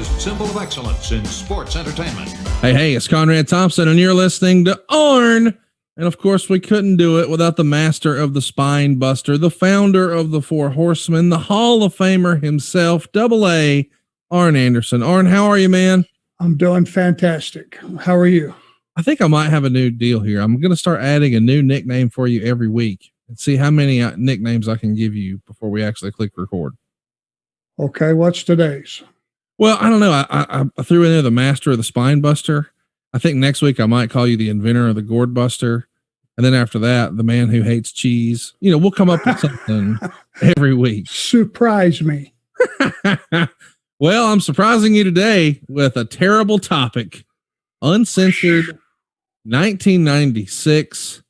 finest symbol of excellence in sports entertainment. Hey, it's Conrad Thompson, and you're listening to ARN. And of course, we couldn't do it without the master of the spine buster, the founder of the Four Horsemen, the Hall of Famer himself, AA, Arn Anderson. Arn, how are you, man? I'm doing fantastic. How are you? I think I might have a new deal here. I'm going to start adding a new nickname for you every week and see how many nicknames I can give you before we actually click record. Okay, what's today's? Well, I don't know. I threw in there the master of the spine buster. I think next week I might call you the inventor of the gourd buster. And then after that, the man who hates cheese. You know, we'll come up with something every week. Surprise me. Well, I'm surprising you today with a terrible topic. Uncensored 1996.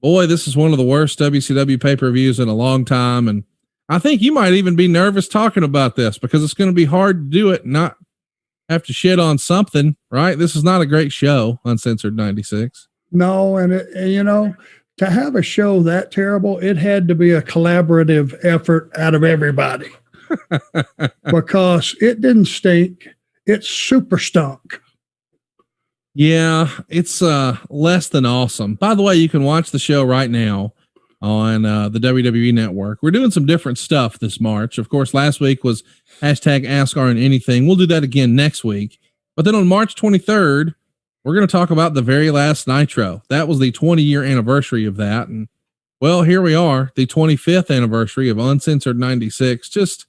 Boy, this is one of the worst WCW pay-per-views in a long time. And I think you might even be nervous talking about this because it's going to be hard to do it and not have to shit on something, right? This is not a great show, Uncensored 96. No, and you know, to have a show that terrible, it had to be a collaborative effort out of everybody because it didn't stink. It super stunk. Yeah, it's less than awesome. By the way, you can watch the show right now on the WWE Network. We're doing some different stuff this March. Of course, last week was hashtag Ask Arn Anything. We'll do that again next week. But then on March 23rd, we're going to talk about the very last Nitro. That was the 20-year anniversary of that. And well, here we are, the 25th anniversary of Uncensored 96. Just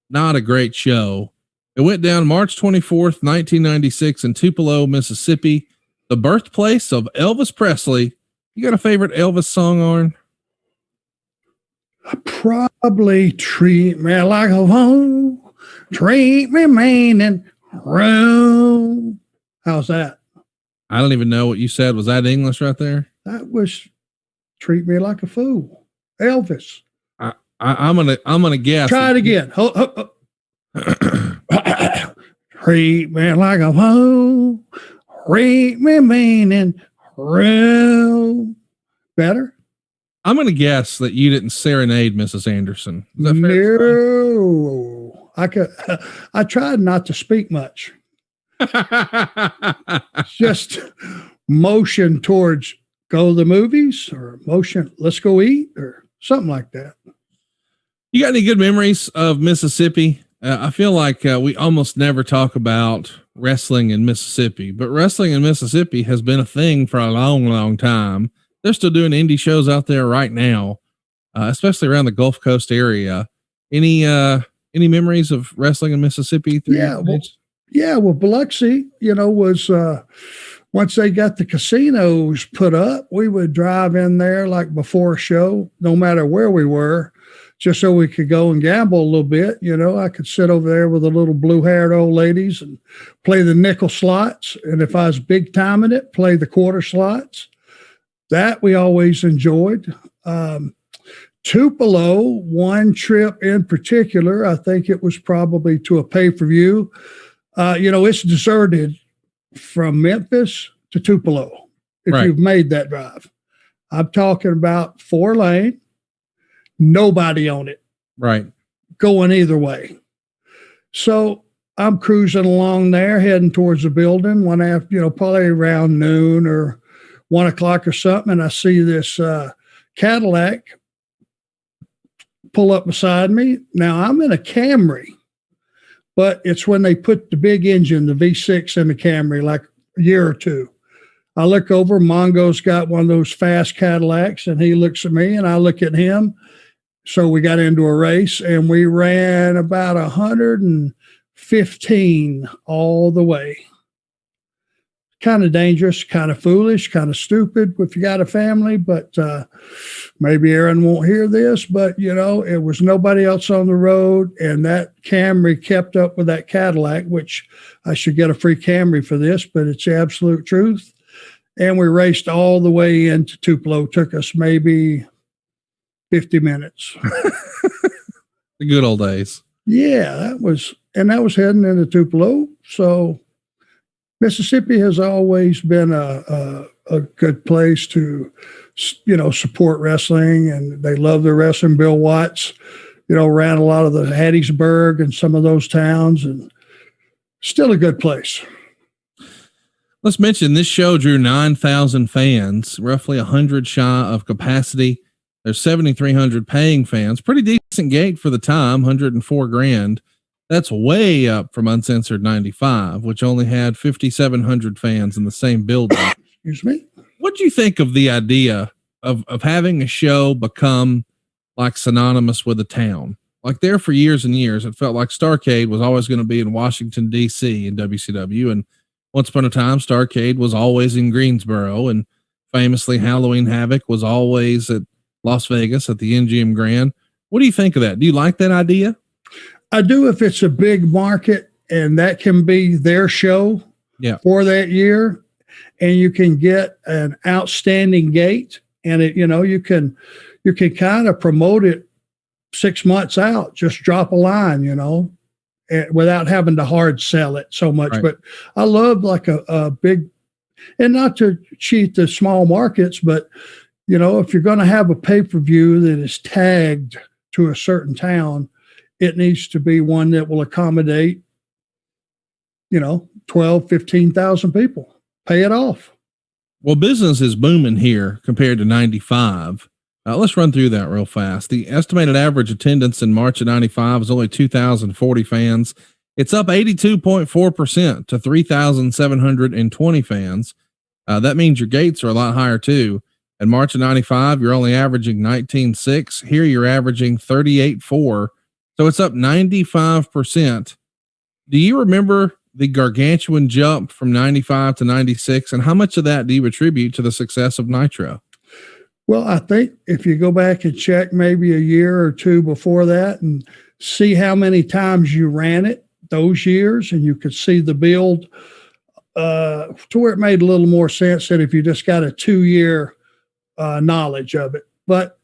not a great show. It went down March 24th, 1996 in Tupelo, Mississippi, the birthplace of Elvis Presley. You got a favorite Elvis song, Arn? Probably Treat Me Like a Fool, Treat Me Mean and Rude. How's that? I don't even know what you said. Was that English right there? That was Treat Me Like a Fool. Elvis. I'm gonna guess. Try it again. Treat me like a fool. Treat me mean and rude. Better? I'm gonna guess that you didn't serenade Mrs. Anderson. Is that fair? No. I tried not to speak much. Just motion towards go to the movies or motion, let's go eat or something like that. You got any good memories of Mississippi? I feel like we almost never talk about wrestling in Mississippi, but wrestling in Mississippi has been a thing for a long, long time. They're still doing indie shows out there right now, especially around the Gulf Coast area. Any memories of wrestling in Mississippi? Well, Biloxi, was once they got the casinos put up, we would drive in there like before a show, no matter where we were, just so we could go and gamble a little bit. I could sit over there with the little blue-haired old ladies and play the nickel slots. And if I was big time in it, play the quarter slots. That we always enjoyed. Tupelo, one trip in particular, I think it was probably to a pay-per-view. It's deserted from Memphis to Tupelo if right. You've made that drive. I'm talking about 4-lane, nobody on it. Right. Going either way. So I'm cruising along there, heading towards the building one after, probably around noon or 1 o'clock or something. And I see this Cadillac pull up beside me. Now I'm in a Camry. But it's when they put the big engine, the V6 in the Camry, like a year or two. I look over, Mongo's got one of those fast Cadillacs, and he looks at me, and I look at him. So we got into a race, and we ran about 115 all the way. Kind of dangerous, kind of foolish, kind of stupid if you got a family, but maybe Aaron won't hear this, but it was nobody else on the road, and that Camry kept up with that Cadillac, which I should get a free Camry for this, but it's the absolute truth. And we raced all the way into Tupelo. Took us maybe 50 minutes. The good old days. Yeah, that was heading into Tupelo. So Mississippi has always been a good place to, support wrestling, and they love their wrestling. Bill Watts, ran a lot of the Hattiesburg and some of those towns. And Still a good place. Let's mention this show drew 9,000 fans, roughly 100 shy of capacity. There's 7,300 paying fans. Pretty decent gate for the time, 104 grand. That's way up from Uncensored 95, which only had 5,700 fans in the same building. Excuse me. What do you think of the idea of having a show become like synonymous with a town? Like there for years and years, it felt like Starrcade was always going to be in Washington, D.C. in WCW. And once upon a time, Starrcade was always in Greensboro. And famously, Halloween Havoc was always at Las Vegas at the MGM Grand. What do you think of that? Do you like that idea? I do, if it's a big market and that can be their show for that year, and you can get an outstanding gate, and it, you can kind of promote it 6 months out. Just drop a line, without having to hard sell it so much. Right. But I love like a big, and not to cheat the small markets, but if you're going to have a pay-per-view that is tagged to a certain town, it needs to be one that will accommodate, 12, 15,000 people. Pay it off. Well, business is booming here compared to 95. Let's run through that real fast. The estimated average attendance in March of 95 was only 2,040 fans. It's up 82.4% to 3,720 fans. That means your gates are a lot higher too. In March of 95, you're only averaging 19.6. Here you're averaging 38.4. So it's up 95%. Do you remember the gargantuan jump from 95 to 96? And how much of that do you attribute to the success of Nitro? Well, I think if you go back and check maybe a year or two before that and see how many times you ran it those years, and you could see the build to where it made a little more sense than if you just got a 2-year knowledge of it. But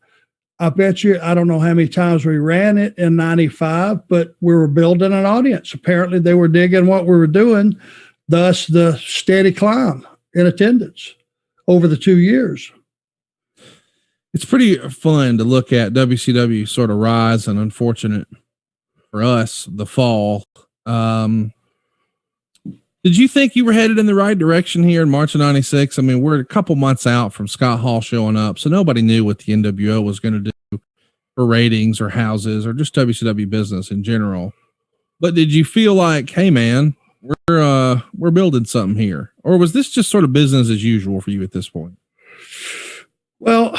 I bet you, I don't know how many times we ran it in 95, but we were building an audience. Apparently they were digging what we were doing, thus the steady climb in attendance over the 2 years. It's pretty fun to look at WCW sort of rise, and unfortunate for us, the fall. Did you think you were headed in the right direction here in March of 96? I mean, we're a couple months out from Scott Hall showing up, so nobody knew what the NWO was going to do for ratings or houses or just WCW business in general. But did you feel like, hey man, we're building something here? Or was this just sort of business as usual for you at this point? Well,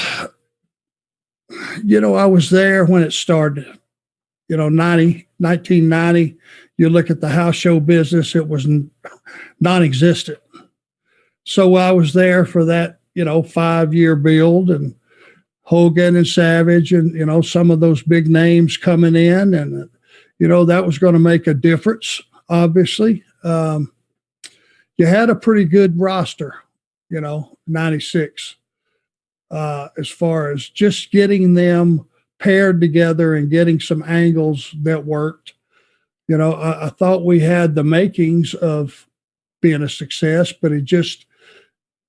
I was there when it started, 1990, you look at the house show business, it was non-existent. So I was there for that, 5-year build, and Hogan and Savage and, some of those big names coming in, and, that was going to make a difference, obviously. You had a pretty good roster, 96, as far as just getting them paired together and getting some angles that worked. I thought we had the makings of being a success, but it just,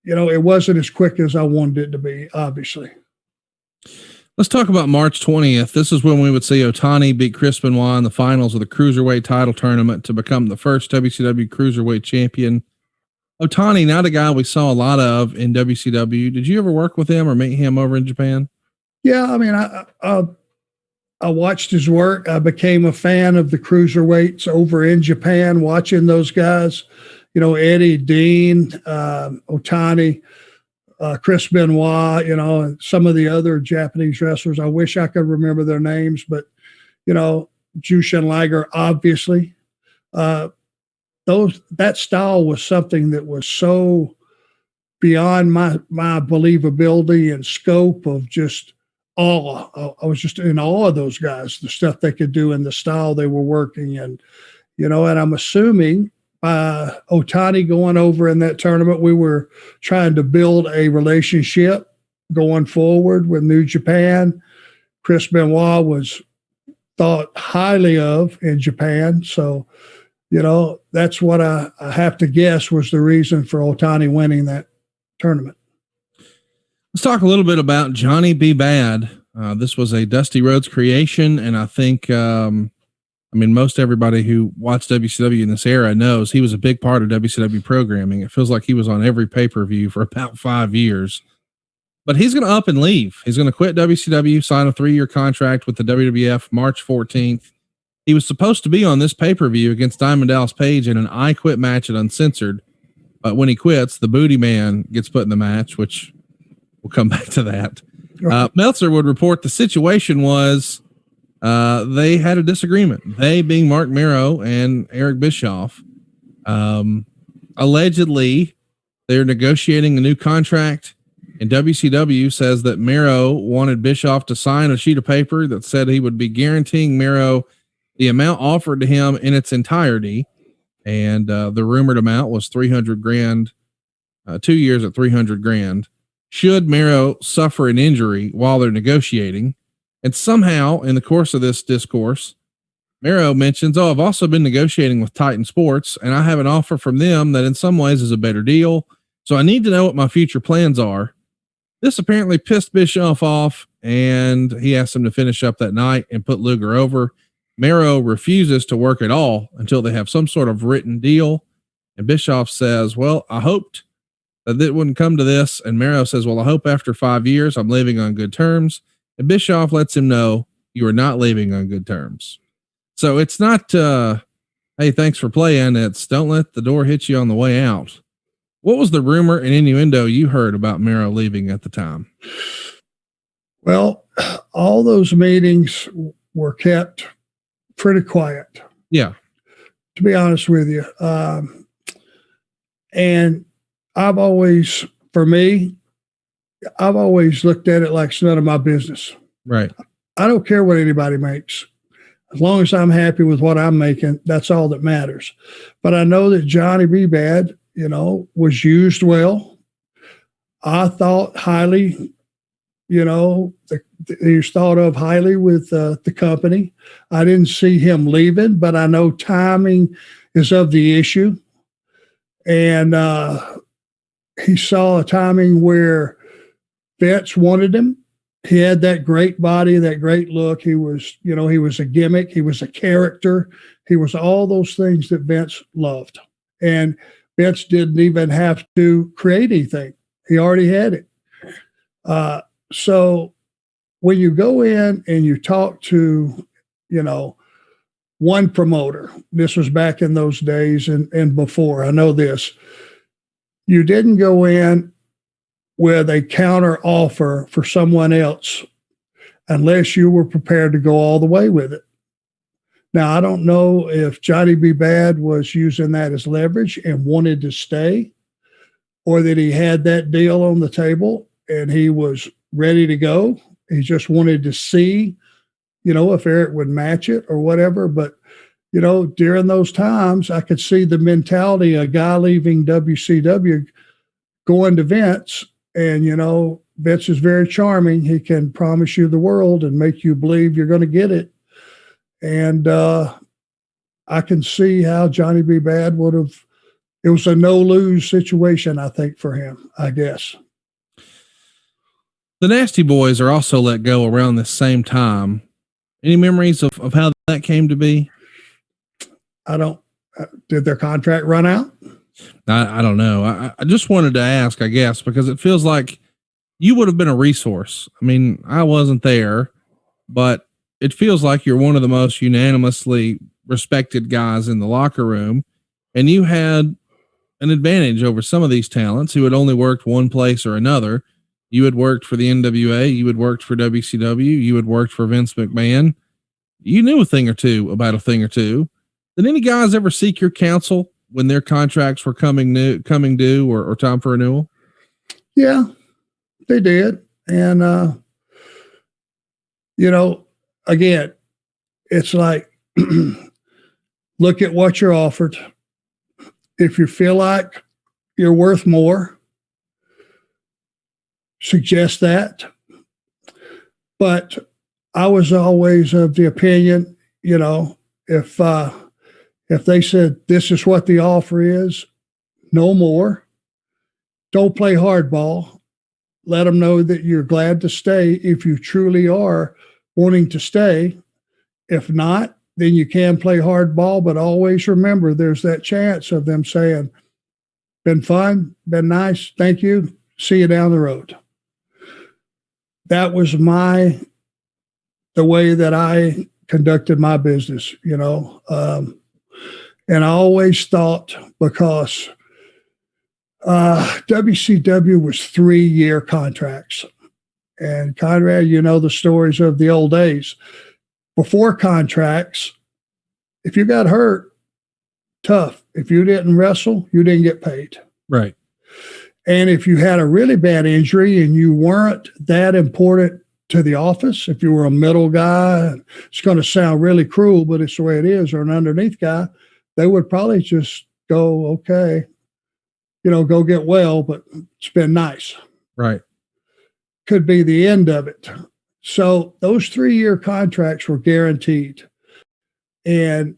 it wasn't as quick as I wanted it to be, obviously. Let's talk about March 20th. This is when we would see Otani beat Chris Benoit in the finals of the Cruiserweight title tournament to become the first WCW Cruiserweight champion. Otani, not a guy we saw a lot of in WCW. Did you ever work with him or meet him over in Japan? Yeah, I mean, I watched his work. I became a fan of the cruiserweights over in Japan, watching those guys, Eddie, Dean, Otani, Chris Benoit, and some of the other Japanese wrestlers. I wish I could remember their names, but, Jushin Liger, obviously. That style was something that was so beyond my believability and scope of just awe. I was just in awe of those guys, the stuff they could do and the style they were working in, and I'm assuming Otani going over in that tournament, we were trying to build a relationship going forward with New Japan. Chris Benoit was thought highly of in Japan. So, that's what I have to guess was the reason for Otani winning that tournament. Let's talk a little bit about Johnny B. Bad. This was a Dusty Rhodes creation, and I think I mean, most everybody who watched WCW in this era knows he was a big part of WCW programming. It feels like he was on every pay-per-view for about 5 years. But he's going to up and leave. He's going to quit WCW, sign a 3-year contract with the WWF March 14th. He was supposed to be on this pay-per-view against Diamond Dallas Page in an I Quit match at Uncensored. But when he quits, the Booty Man gets put in the match, which we'll come back to that. Meltzer would report the situation was they had a disagreement. They being Mark Mero and Eric Bischoff. Allegedly, they're negotiating a new contract. And WCW says that Mero wanted Bischoff to sign a sheet of paper that said he would be guaranteeing Mero the amount offered to him in its entirety. And the rumored amount was $300,000, 2 years at $300,000. Should Mero suffer an injury while they're negotiating. And somehow in the course of this discourse, Mero mentions, I've also been negotiating with Titan Sports and I have an offer from them that in some ways is a better deal. So I need to know what my future plans are. This apparently pissed Bischoff off, and he asked him to finish up that night and put Luger over. Mero refuses to work at all until they have some sort of written deal. And Bischoff says, well, I hoped that it wouldn't come to this. And Mero says, well, I hope after 5 years I'm leaving on good terms. And Bischoff lets him know you are not leaving on good terms. So it's not, hey, thanks for playing. It's don't let the door hit you on the way out. What was the rumor and innuendo you heard about Mero leaving at the time? Well, all those meetings were kept pretty quiet. Yeah. To be honest with you. And I've always looked at it like it's none of my business. Right. I don't care what anybody makes. As long as I'm happy with what I'm making, that's all that matters. But I know that Johnny B. Bad, was used well. I thought highly, he was thought of highly with the company. I didn't see him leaving, but I know timing is of the issue. And he saw a timing where Vince wanted him. He had that great body, that great look. He was, he was a gimmick. He was a character. He was all those things that Vince loved. And Vince didn't even have to create anything. He already had it. So when you go in and you talk to, one promoter, this was back in those days and before, I know this, you didn't go in with a counter offer for someone else unless you were prepared to go all the way with it. Now, I don't know if Johnny B. Bad was using that as leverage and wanted to stay, or that he had that deal on the table and he was ready to go. He just wanted to see, if Eric would match it or whatever. But, during those times, I could see the mentality of a guy leaving WCW going to Vince. And, Vince is very charming. He can promise you the world and make you believe you're going to get it. And I can see how Johnny B. Bad would have, it was a no-lose situation, I think, for him, I guess. The Nasty Boys are also let go around the same time. Any memories of how that came to be? Did their contract run out? I don't know. I just wanted to ask, I guess, because it feels like you would have been a resource. I mean, I wasn't there, but it feels like you're one of the most unanimously respected guys in the locker room, and you had an advantage over some of these talents who had only worked one place or another. You had worked for the NWA, you had worked for WCW, you had worked for Vince McMahon. You knew a thing or two about a thing or two. Did any guys ever seek your counsel when their contracts were coming due or time for renewal? Yeah, they did. And, again, it's like, look at what you're offered. If you feel like you're worth more, suggest that. But I was always of the opinion, if they said, this is what the offer is, no more, don't play hardball. Let them know that you're glad to stay if you truly are wanting to stay. If not, then you can play hardball, but always remember there's that chance of them saying, been fun, been nice, thank you, see you down the road. That was the way that I conducted my business, and I always thought, because WCW was 3-year contracts. And Conrad, the stories of the old days. Before contracts, if you got hurt, tough. If you didn't wrestle, you didn't get paid. Right. And if you had a really bad injury and you weren't that important to the office, if you were a middle guy, it's going to sound really cruel, but it's the way it is, or an underneath guy, they would probably just go, okay, go get well, but it's been nice. Right. Could be the end of it. So those 3-year contracts were guaranteed. And,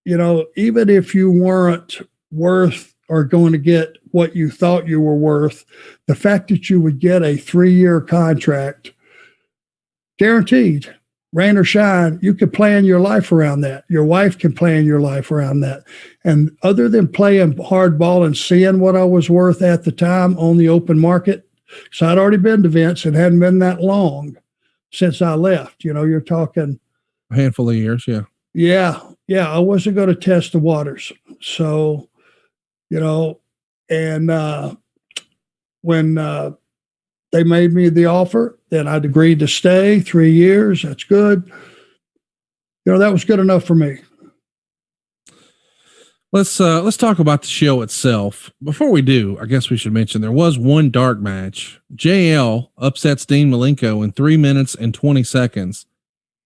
even if you weren't worth or going to get what you thought you were worth, the fact that you would get a 3-year contract guaranteed, rain or shine, you could plan your life around that. Your wife can plan your life around that. And other than playing hardball and seeing what I was worth at the time on the open market, so I'd already been to Vince. It hadn't been that long since I left. You're talking a handful of years. Yeah. Yeah. I wasn't going to test the waters. So, and when they made me the offer, then I'd agreed to stay 3 years. That's good. That was good enough for me. Let's talk about the show itself. Before we do, I guess we should mention there was one dark match. JL upsets Dean Malenko in 3 minutes and 20 seconds.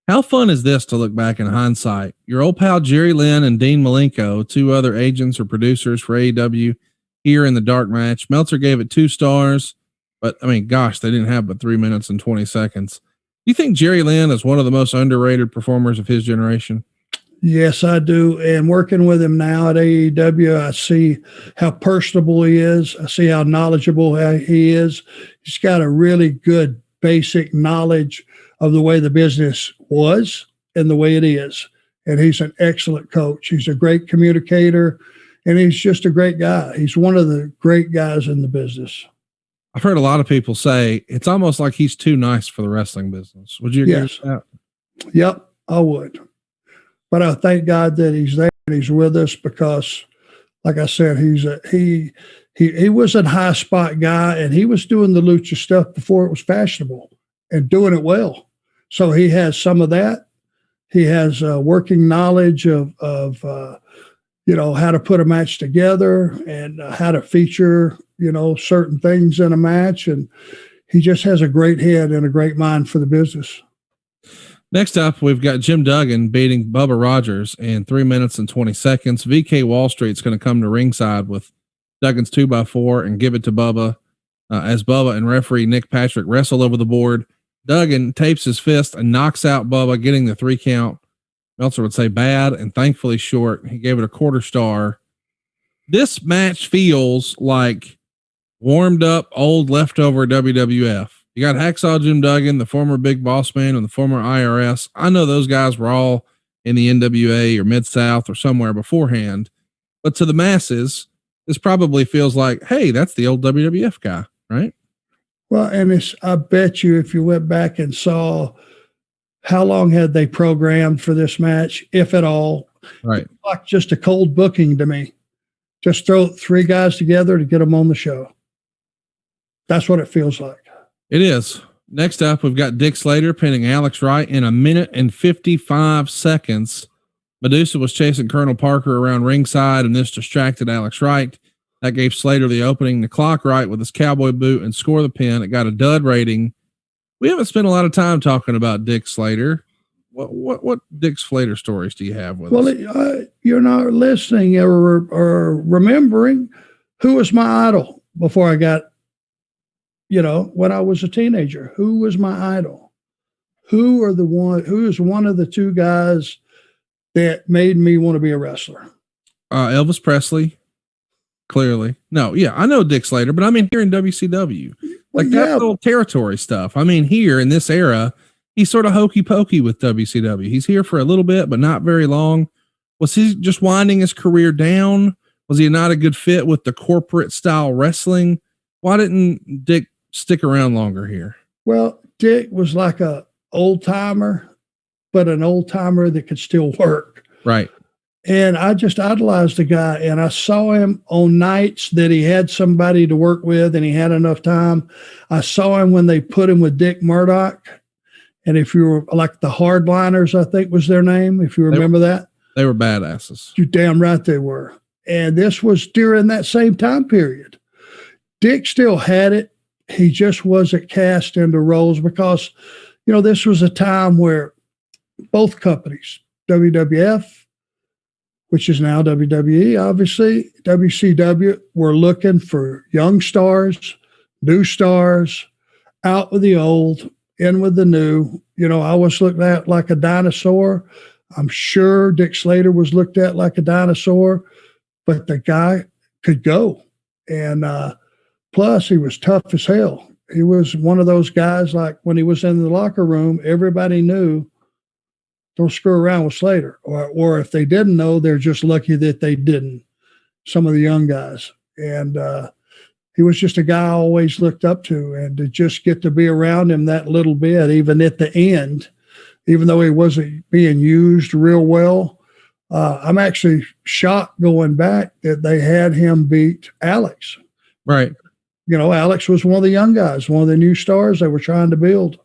How fun is this to look back in hindsight? Your old pal Jerry Lynn and Dean Malenko, 2 other agents or producers for AEW, here in the dark match. Meltzer gave it 2 stars, but I mean, gosh, they didn't have but 3 minutes and 20 seconds. Do you think Jerry Lynn is one of the most underrated performers of his generation? Yes, I do. And working with him now at AEW, I see how personable he is. I see how knowledgeable he is. He's got a really good basic knowledge of the way the business was and the way it is. And he's an excellent coach. He's a great communicator, and he's just a great guy. He's one of the great guys in the business. I've heard a lot of people say it's almost like he's too nice for the wrestling business. Would you agree with that? Yep, I would. But I thank God that he's there and he's with us, because, like I said, he was a high spot guy, and he was doing the lucha stuff before it was fashionable and doing it well. So he has some of that. He has working knowledge of how to put a match together and how to feature, certain things in a match. And he just has a great head and a great mind for the business. Next up, we've got Jim Duggan beating Bubba Rogers in 3 minutes and 20 seconds. VK Wall Street's going to come to ringside with Duggan's 2x4 and give it to Bubba as Bubba and referee Nick Patrick wrestle over the board. Duggan tapes his fist and knocks out Bubba, getting the 3 count. Meltzer would say bad and thankfully short. He gave it a 1/4 star. This match feels like warmed up old leftover WWF. You got Hacksaw Jim Duggan, the former Big Boss Man, and the former IRS. I know those guys were all in the NWA or Mid-South or somewhere beforehand, but to the masses, this probably feels like, hey, that's the old WWF guy, right? Well, and I bet you if you went back and saw how long had they programmed for this match, if at all, right? It's like just a cold booking to me. Just throw 3 guys together to get them on the show. That's what it feels like. It is. Next up, we've got Dick Slater pinning Alex Wright in 1 minute and 55 seconds. Medusa was chasing Colonel Parker around ringside, and this distracted Alex Wright. That gave Slater the opening to clock Wright with his cowboy boot and score the pin. It got a dud rating. We haven't spent a lot of time talking about Dick Slater. What Dick Slater stories do you have with us? Well, you're not listening or remembering who was my idol before I got, when I was a teenager. Who was my idol? Who is one of the 2 guys that made me want to be a wrestler? Elvis Presley. Clearly. No, yeah, I know Dick Slater, but I mean here in WCW. Like that little territory stuff. I mean, here in this era, he's sort of hokey pokey with WCW. He's here for a little bit, but not very long. Was he just winding his career down? Was he not a good fit with the corporate style wrestling? Why didn't Dick stick around longer here? Well, Dick was like a old timer, but an old timer that could still work. Right. And I just idolized the guy, and I saw him on nights that he had somebody to work with and he had enough time. I saw him when they put him with Dick Murdoch. And if you were like the Hardliners, I think was their name, if you remember that. They were badasses. You're damn right they were. And this was during that same time period. Dick still had it. He just wasn't cast into roles because, you know, this was a time where both companies, WWF, which is now WWE, obviously, WCW, were looking for young stars, new stars, out with the old, in with the new. You know, I was looked at like a dinosaur. I'm sure Dick Slater was looked at like a dinosaur, but the guy could go. And plus, he was tough as hell. He was one of those guys, like when he was in the locker room, everybody knew, don't screw around with Slater. Or if they didn't know, they're just lucky that they didn't, some of the young guys. And he was just a guy I always looked up to. And to just get to be around him that little bit, even at the end, even though he wasn't being used real well, I'm actually shocked going back that they had him beat Alex. Right. You know, Alex was one of the young guys, one of the new stars they were trying to build.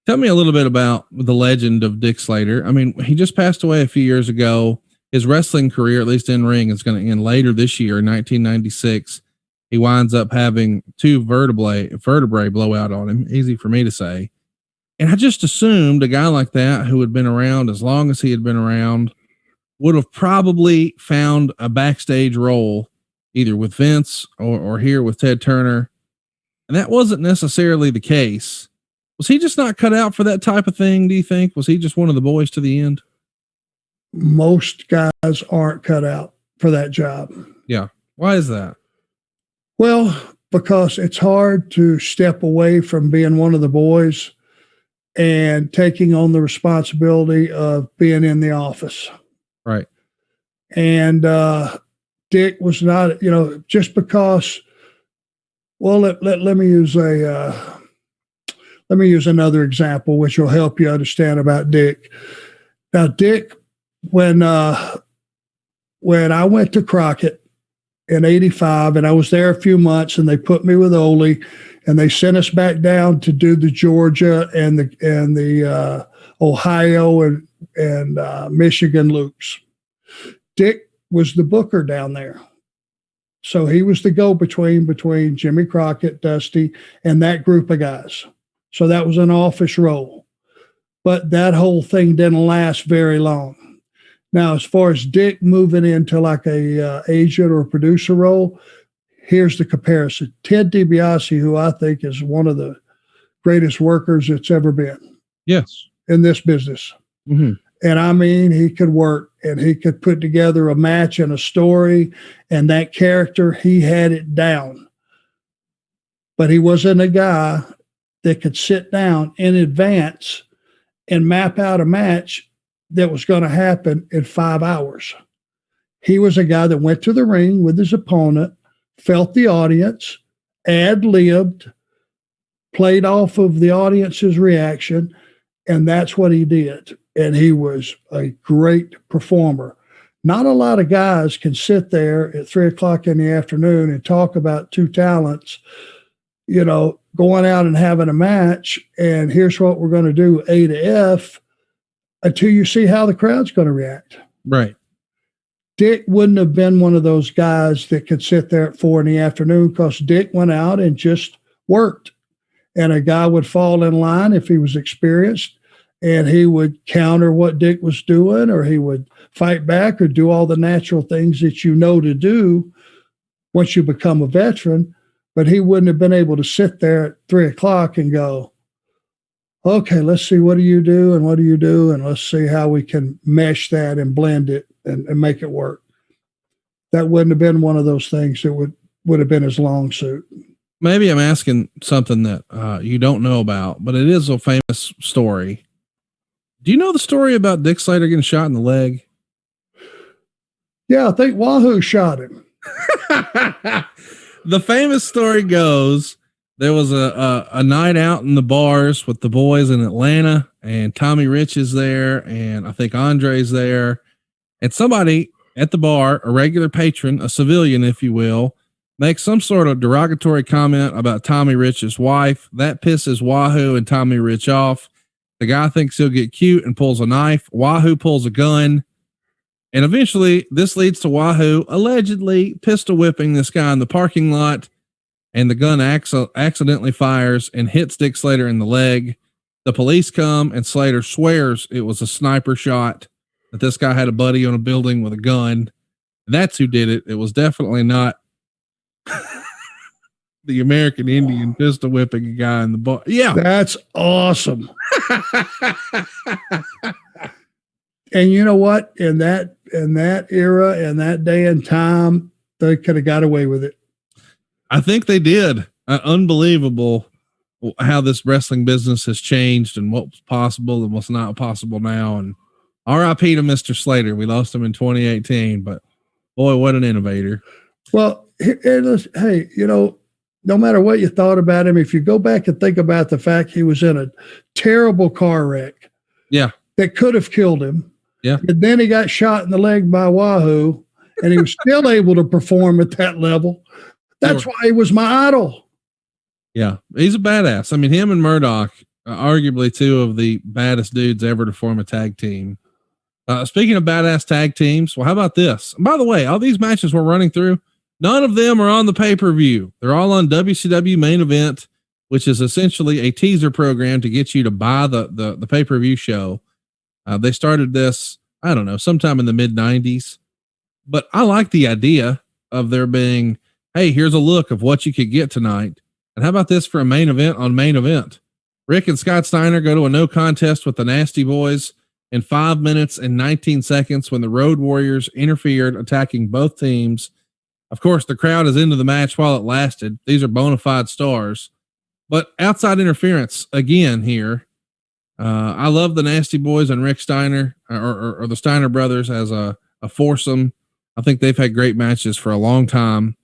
Tell me a little bit about the legend of Dick Slater. I mean, he just passed away a few years ago. His wrestling career, at least in ring, is going to end later this year, 1996. He winds up having two vertebrae blow out on him. Easy for me to say. And I just assumed a guy like that, who had been around as long as he had been around, would have probably found a backstage role either with Vince or here with Ted Turner. And that wasn't necessarily the case. Was he just not cut out for that type of thing, do you think? Was he just one of the boys to the end? Most guys aren't cut out for that job. Yeah. Why is that? Well, because it's hard to step away from being one of the boys and taking on the responsibility of being in the office. Right. And Dick was not, you know, just because, well, let me use another example, which will help you understand about Dick. Now, Dick, when I went to Crockett in '85, and I was there a few months, and they put me with Ole, and they sent us back down to do the Georgia and the Ohio and Michigan loops. Dick was the booker down there. So he was the go-between between Jimmy Crockett, Dusty, and that group of guys. So that was an office role. But that whole thing didn't last very long. Now, as far as Dick moving into like a agent or producer role, here's the comparison. Ted DiBiase, who I think is one of the greatest workers that's ever been. Yes. In this business. Mm-hmm. And I mean, he could work and he could put together a match and a story, and that character, he had it down. But he wasn't a guy that could sit down in advance and map out a match that was going to happen in 5 hours. He was a guy that went to the ring with his opponent, felt the audience, ad-libbed, played off of the audience's reaction, and that's what he did. And he was a great performer. Not a lot of guys can sit there at 3:00 in the afternoon and talk about two talents, you know, going out and having a match, and here's what we're going to do, A to F, until you see how the crowd's going to react. Right. Dick wouldn't have been one of those guys that could sit there at 4 PM because Dick went out and just worked. And a guy would fall in line if he was experienced, and he would counter what Dick was doing, or he would fight back or do all the natural things that you know to do once you become a veteran. But he wouldn't have been able to sit there at 3:00 and go, okay, let's see, what do you do and what do you do? And let's see how we can mesh that and blend it and make it work. That wouldn't have been one of those things that would have been his long suit. maybe I'm asking something that you don't know about, but it is a famous story. Do you know the story about Dick Slater getting shot in the leg? Yeah, I think Wahoo shot him. The famous story goes there was a night out in the bars with the boys in Atlanta, and Tommy Rich is there, and I think Andre's there, and somebody at the bar, a regular patron, a civilian, if you will, makes some sort of derogatory comment about Tommy Rich's wife. That pisses Wahoo and Tommy Rich off. The guy thinks he'll get cute and pulls a knife. Wahoo pulls a gun. And eventually this leads to Wahoo allegedly pistol whipping this guy in the parking lot, and the gun accidentally fires and hits Dick Slater in the leg. The police come, and Slater swears it was a sniper shot, that this guy had a buddy on a building with a gun. That's who did it. It was definitely not the American Indian pistol whipping a guy in the bar. Yeah. That's awesome. And you know what? In that era, in that day and time, they could have got away with it. I think they did. Unbelievable how this wrestling business has changed and what's possible and what's not possible now. And RIP to Mr. Slater. We lost him in 2018, but boy, what an innovator. Well, hey, you know, no matter what you thought about him, if you go back and think about the fact he was in a terrible car wreck. Yeah. That could have killed him. Yeah. And then he got shot in the leg by Wahoo, and he was still able to perform at that level. That's why he was my idol. Yeah. He's a badass. I mean, him and Murdoch are arguably two of the baddest dudes ever to form a tag team. Speaking of badass tag teams, well, how about this? And by the way, all these matches we're running through, none of them are on the pay-per-view. They're all on WCW Main Event, which is essentially a teaser program to get you to buy the pay-per-view show. They started this, I don't know, sometime in the mid 90s, but I like the idea of there being, hey, here's a look of what you could get tonight. And how about this for a main event on Main Event? Rick and Scott Steiner go to a no contest with the Nasty Boys in 5 minutes and 19 seconds when the Road Warriors interfered, attacking both teams. Of course, the crowd is into the match while it lasted. These are bona fide stars, but outside interference again here. I love the Nasty Boys and Rick Steiner or the Steiner brothers as a foursome. I think they've had great matches for a long time,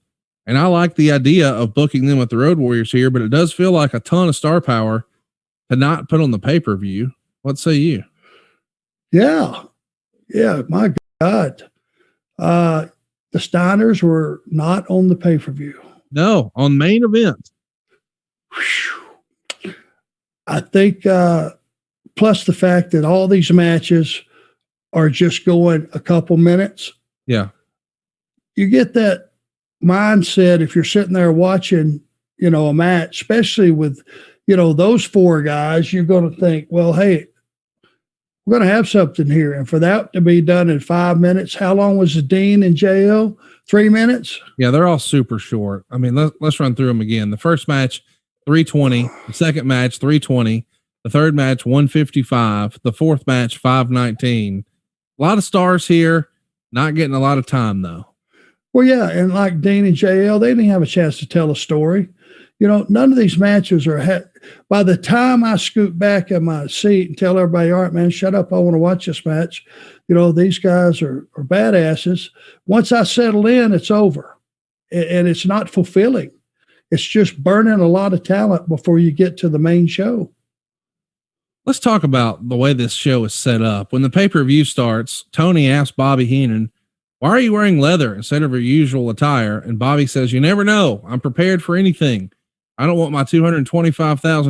and I like the idea of booking them with the Road Warriors here, but it does feel like a ton of star power to not put on the pay-per-view. What say you? Yeah. Yeah. My God. The Steiners were not on the pay-per-view. No, on Main Event. I think, plus the fact that all these matches are just going a couple minutes. Yeah. You get that mindset if you're sitting there watching, you know, a match, especially with, you know, those four guys, you're going to think, well, hey, we're going to have something here. And for that to be done in 5 minutes, how long was Dean in jail? 3 minutes? Yeah, they're all super short. I mean, let's run through them again. The first match, 320. The second match, 320. The third match, 155. The fourth match, 519. A lot of stars here, not getting a lot of time though. Well, yeah. And like Dean and JL, they didn't have a chance to tell a story. You know, none of these matches are, by the time I scoot back in my seat and tell everybody, all right, man, shut up. I want to watch this match. You know, these guys are badasses. Once I settle in, it's over, and it's not fulfilling. It's just burning a lot of talent before you get to the main show. Let's talk about the way this show is set up. When the pay-per-view starts, Tony asks Bobby Heenan, why are you wearing leather instead of your usual attire? And Bobby says, you never know. I'm prepared for anything. I don't want my $225,000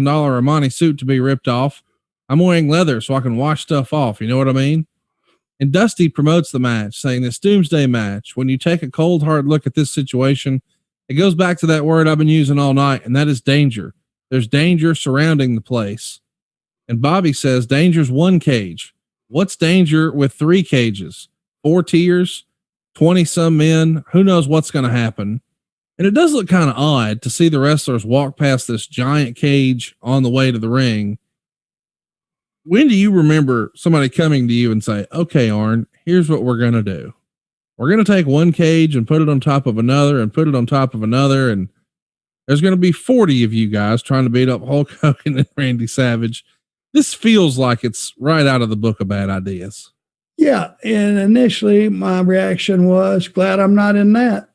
Armani suit to be ripped off. I'm wearing leather so I can wash stuff off. You know what I mean? And Dusty promotes the match, saying this doomsday match. When you take a cold, hard look at this situation, it goes back to that word I've been using all night, and that is danger. There's danger surrounding the place. And Bobby says, danger's one cage. What's danger with 3 cages? 4 tiers, 20 some men. Who knows what's going to happen? And it does look kind of odd to see the wrestlers walk past this giant cage on the way to the ring. When do you remember somebody coming to you and say, okay, Arn, here's what we're going to do. We're going to take one cage and put it on top of another and put it on top of another. And There's going to be 40 of you guys trying to beat up Hulk Hogan and Randy Savage. This feels like it's right out of the book of bad ideas. Yeah. And initially my reaction was glad I'm not in that.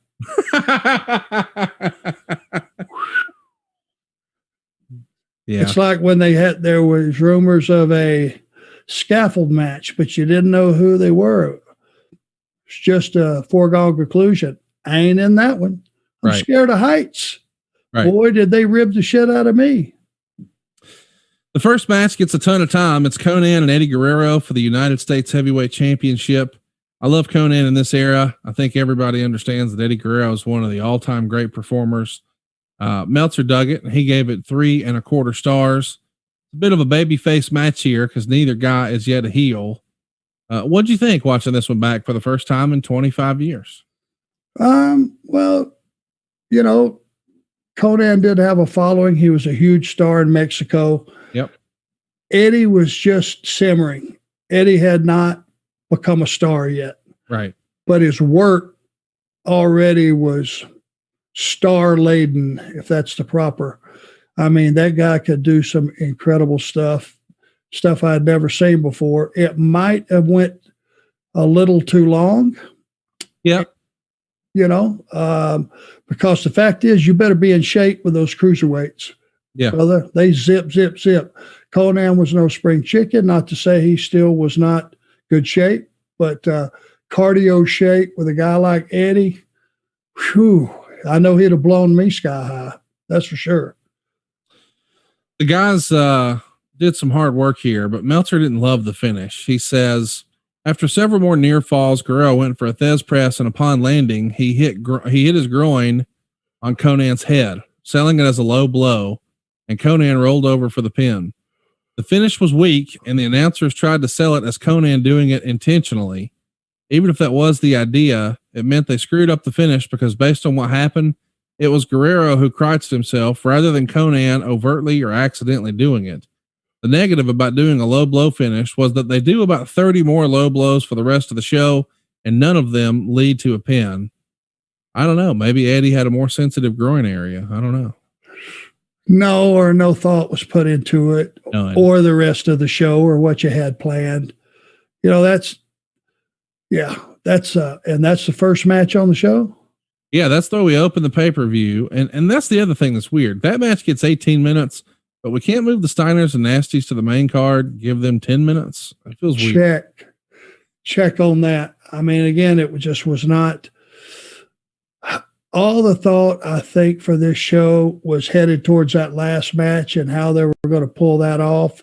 Yeah. It's like when there was rumors of a scaffold match, but you didn't know who they were. It's just a foregone conclusion. I ain't in that one. I'm scared of heights. Right. Boy, did they rib the shit out of me. The first match gets a ton of time. It's Conan and Eddie Guerrero for the United States Heavyweight Championship. I love Conan in this era. I think everybody understands that Eddie Guerrero is one of the all-time great performers. Meltzer dug it, and he gave it 3 1/4 stars. A bit of a babyface match here because neither guy is yet a heel. What'd you think watching this one back for the first time in 25 years? Well, you know, Conan did have a following. He was a huge star in Mexico. Yep. Eddie was just simmering. Eddie had not become a star yet. Right. But his work already was star laden, if that's the proper. I mean, that guy could do some incredible stuff I'd never seen before. It might have went a little too long. Yeah. You know, because the fact is you better be in shape with those cruiserweights. Yeah. Brother, they zip. Conan was no spring chicken, not to say he still was not good shape, but cardio shape with a guy like Eddie, whew, I know he'd have blown me sky high. That's for sure. The guys did some hard work here, but Meltzer didn't love the finish. He says, after several more near falls, Guerrero went for a Thez press, and upon landing, he hit his groin on Conan's head, selling it as a low blow, and Conan rolled over for the pin. The finish was weak, and the announcers tried to sell it as Conan doing it intentionally. Even if that was the idea, it meant they screwed up the finish because based on what happened, it was Guerrero who crotched himself rather than Conan overtly or accidentally doing it. The negative about doing a low blow finish was that they do about 30 more low blows for the rest of the show, and none of them lead to a pin. I don't know. Maybe Eddie had a more sensitive groin area. I don't know. No thought was put into it, or the rest of the show, or what you had planned. You know, that's and that's the first match on the show. Yeah, that's the way we open the pay-per-view. And that's the other thing that's weird. That match gets 18 minutes, but we can't move the Steiners and Nasties to the main card, give them 10 minutes. It feels weird. Check on that. I mean, again, it just was not all the thought, I think, for this show was headed towards that last match and how they were going to pull that off.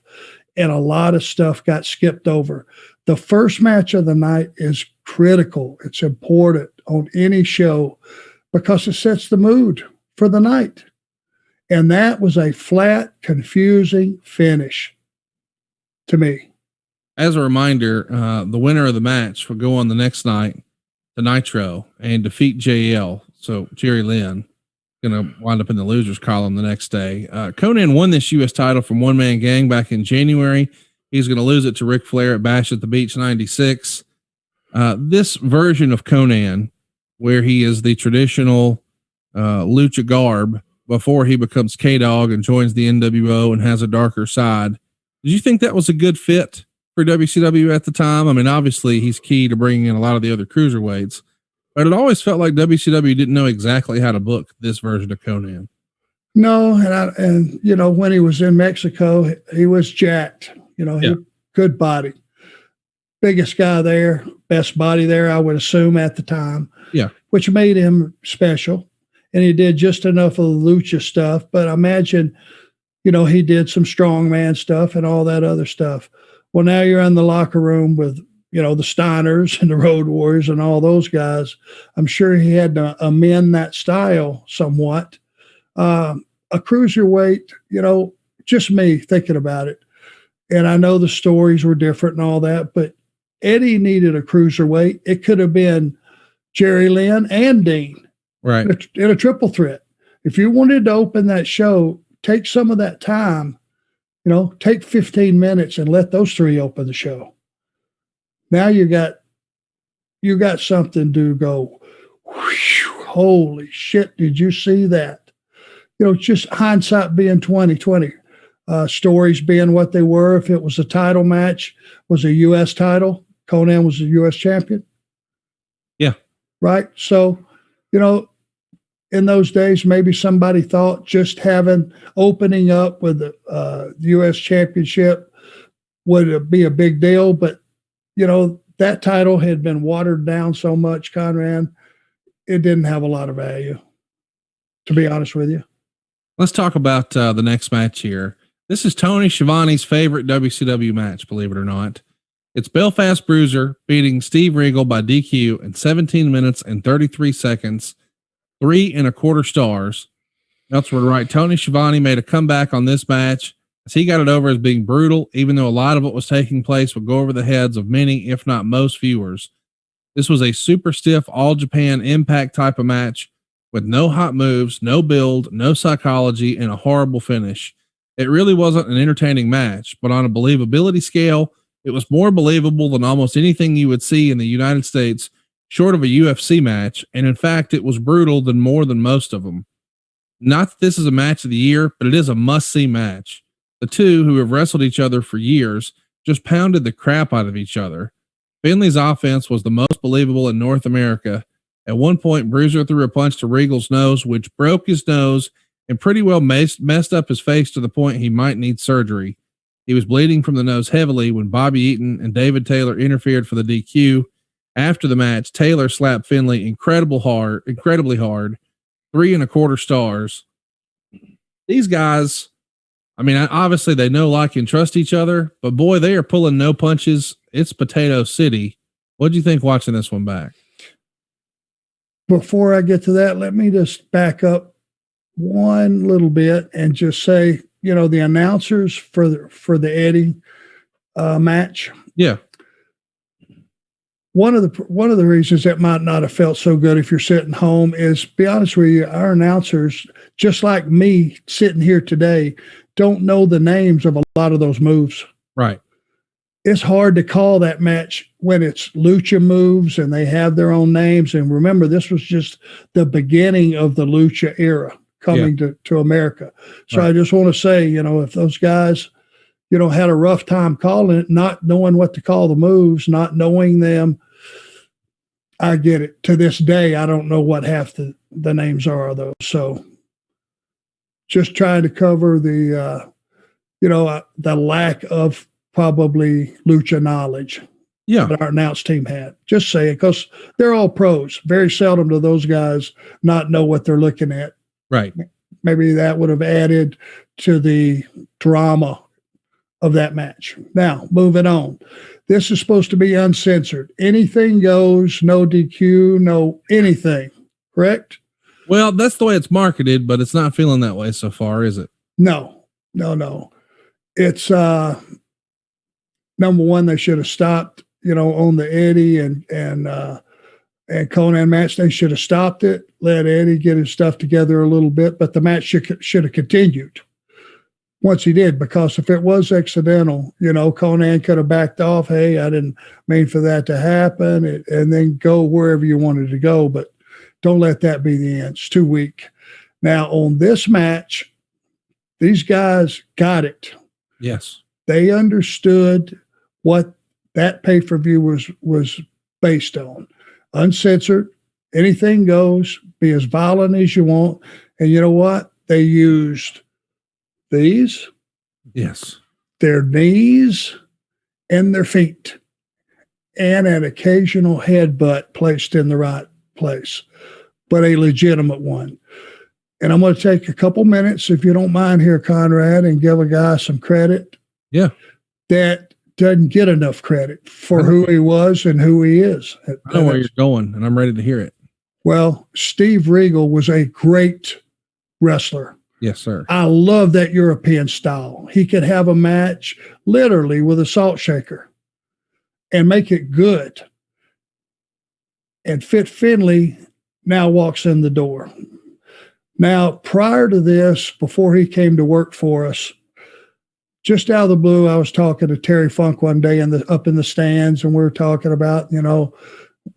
And a lot of stuff got skipped over. The first match of the night is critical. It's important on any show because it sets the mood for the night. And that was a flat, confusing finish to me. As a reminder, the winner of the match will go on the next night to Nitro and defeat JL. So Jerry Lynn going to wind up in the losers column the next day. Conan won this U.S. title from One Man Gang back in January. He's going to lose it to Ric Flair at Bash at the Beach 96. This version of Conan, where he is the traditional lucha garb before he becomes K-Dog and joins the NWO and has a darker side. Did you think that was a good fit for WCW at the time? I mean, obviously he's key to bringing in a lot of the other cruiserweights, but it always felt like WCW didn't know exactly how to book this version of Conan. No. And you know, when he was in Mexico, he was jacked, you know, good body, biggest guy there, best body there, I would assume at the time, which made him special. And he did just enough of the lucha stuff, but imagine, you know, he did some strongman stuff and all that other stuff. Well, now you're in the locker room with, you know, the Steiners and the Road Warriors and all those guys. I'm sure he had to amend that style somewhat. A cruiserweight, you know, just me thinking about it. And I know the stories were different and all that, but Eddie needed a cruiserweight. It could have been Jerry Lynn and Dean. Right. In a triple threat. If you wanted to open that show, take some of that time, you know, take 15 minutes and let those three open the show. Now you got something to go, whew, holy shit, did you see that? just hindsight being 2020, stories being what they were. If it was a title match, was a U.S. title, Conan was a U.S. champion. Yeah. Right. So, in those days, maybe somebody thought just opening up with the U.S. championship would be a big deal. But, that title had been watered down so much, Conrad, it didn't have a lot of value, to be honest with you. Let's talk about the next match here. This is Tony Schiavone's favorite WCW match, believe it or not. It's Belfast Bruiser beating Steve Regal by DQ in 17 minutes and 33 seconds, 3 1/4 stars. That's right. Tony Schiavone made a comeback on this match as he got it over as being brutal, even though a lot of what was taking place would go over the heads of many, if not most viewers. This was a super stiff All Japan Impact type of match with no hot moves, no build, no psychology, and a horrible finish. It really wasn't an entertaining match, but on a believability scale, it was more believable than almost anything you would see in the United States, short of a UFC match. And in fact, it was brutal than more than most of them. Not that this is a match of the year, but it is a must-see match. The two, who have wrestled each other for years, just pounded the crap out of each other. Finley's offense was the most believable in North America. At one point, Bruiser threw a punch to Regal's nose, which broke his nose and pretty well messed up his face to the point he might need surgery. He was bleeding from the nose heavily when Bobby Eaton and David Taylor interfered for the DQ. After the match, Taylor slapped Finley incredibly hard, 3 1/4 stars. These guys, obviously they know, like, and trust each other, but boy, they are pulling no punches. It's Potato City. What do you think watching this one back? Before I get to that, let me just back up one little bit and just say, the announcers for the Eddie match. Yeah. One of the reasons it might not have felt so good if you're sitting home is, be honest with you, our announcers, just like me sitting here today, don't know the names of a lot of those moves. Right. It's hard to call that match when it's lucha moves and they have their own names. And remember, this was just the beginning of the lucha era coming to America. So right. I just want to say, if those guys, had a rough time calling it, not knowing what to call the moves, not knowing them, I get it. To this day, I don't know what half the names are of those. So just trying to cover the lack of probably lucha knowledge that our announce team had. Just say it, because they're all pros. Very seldom do those guys not know what they're looking at. Right. Maybe that would have added to the drama of that match. Now, moving on. This is supposed to be uncensored. Anything goes, no DQ, no anything, correct? Well, that's the way it's marketed, but it's not feeling that way so far, is it? No. It's number one, they should have stopped, on the Eddie and Conan match. They should have stopped it, let Eddie get his stuff together a little bit, but the match should have continued once he did, because if it was accidental, Conan could have backed off. Hey, I didn't mean for that to happen, and then go wherever you wanted to go, but don't let that be the end. It's too weak. Now, on this match, these guys got it. Yes. They understood what that pay-per-view was based on. Uncensored, anything goes, be as violent as you want. And you know what? They used these, their knees, and their feet, and an occasional headbutt placed in the right place, but a legitimate one. And I'm going to take a couple minutes, if you don't mind here, Conrad, and give a guy some credit. Yeah. That doesn't get enough credit for who he was and who he is. I know where you're going, and I'm ready to hear it. Well, Steve Regal was a great wrestler. Yes, sir. I love that European style. He could have a match literally with a salt shaker and make it good. And Fit Finley now walks in the door. Now, prior to this, before he came to work for us, just out of the blue, I was talking to Terry Funk one day up in the stands, and we were talking about,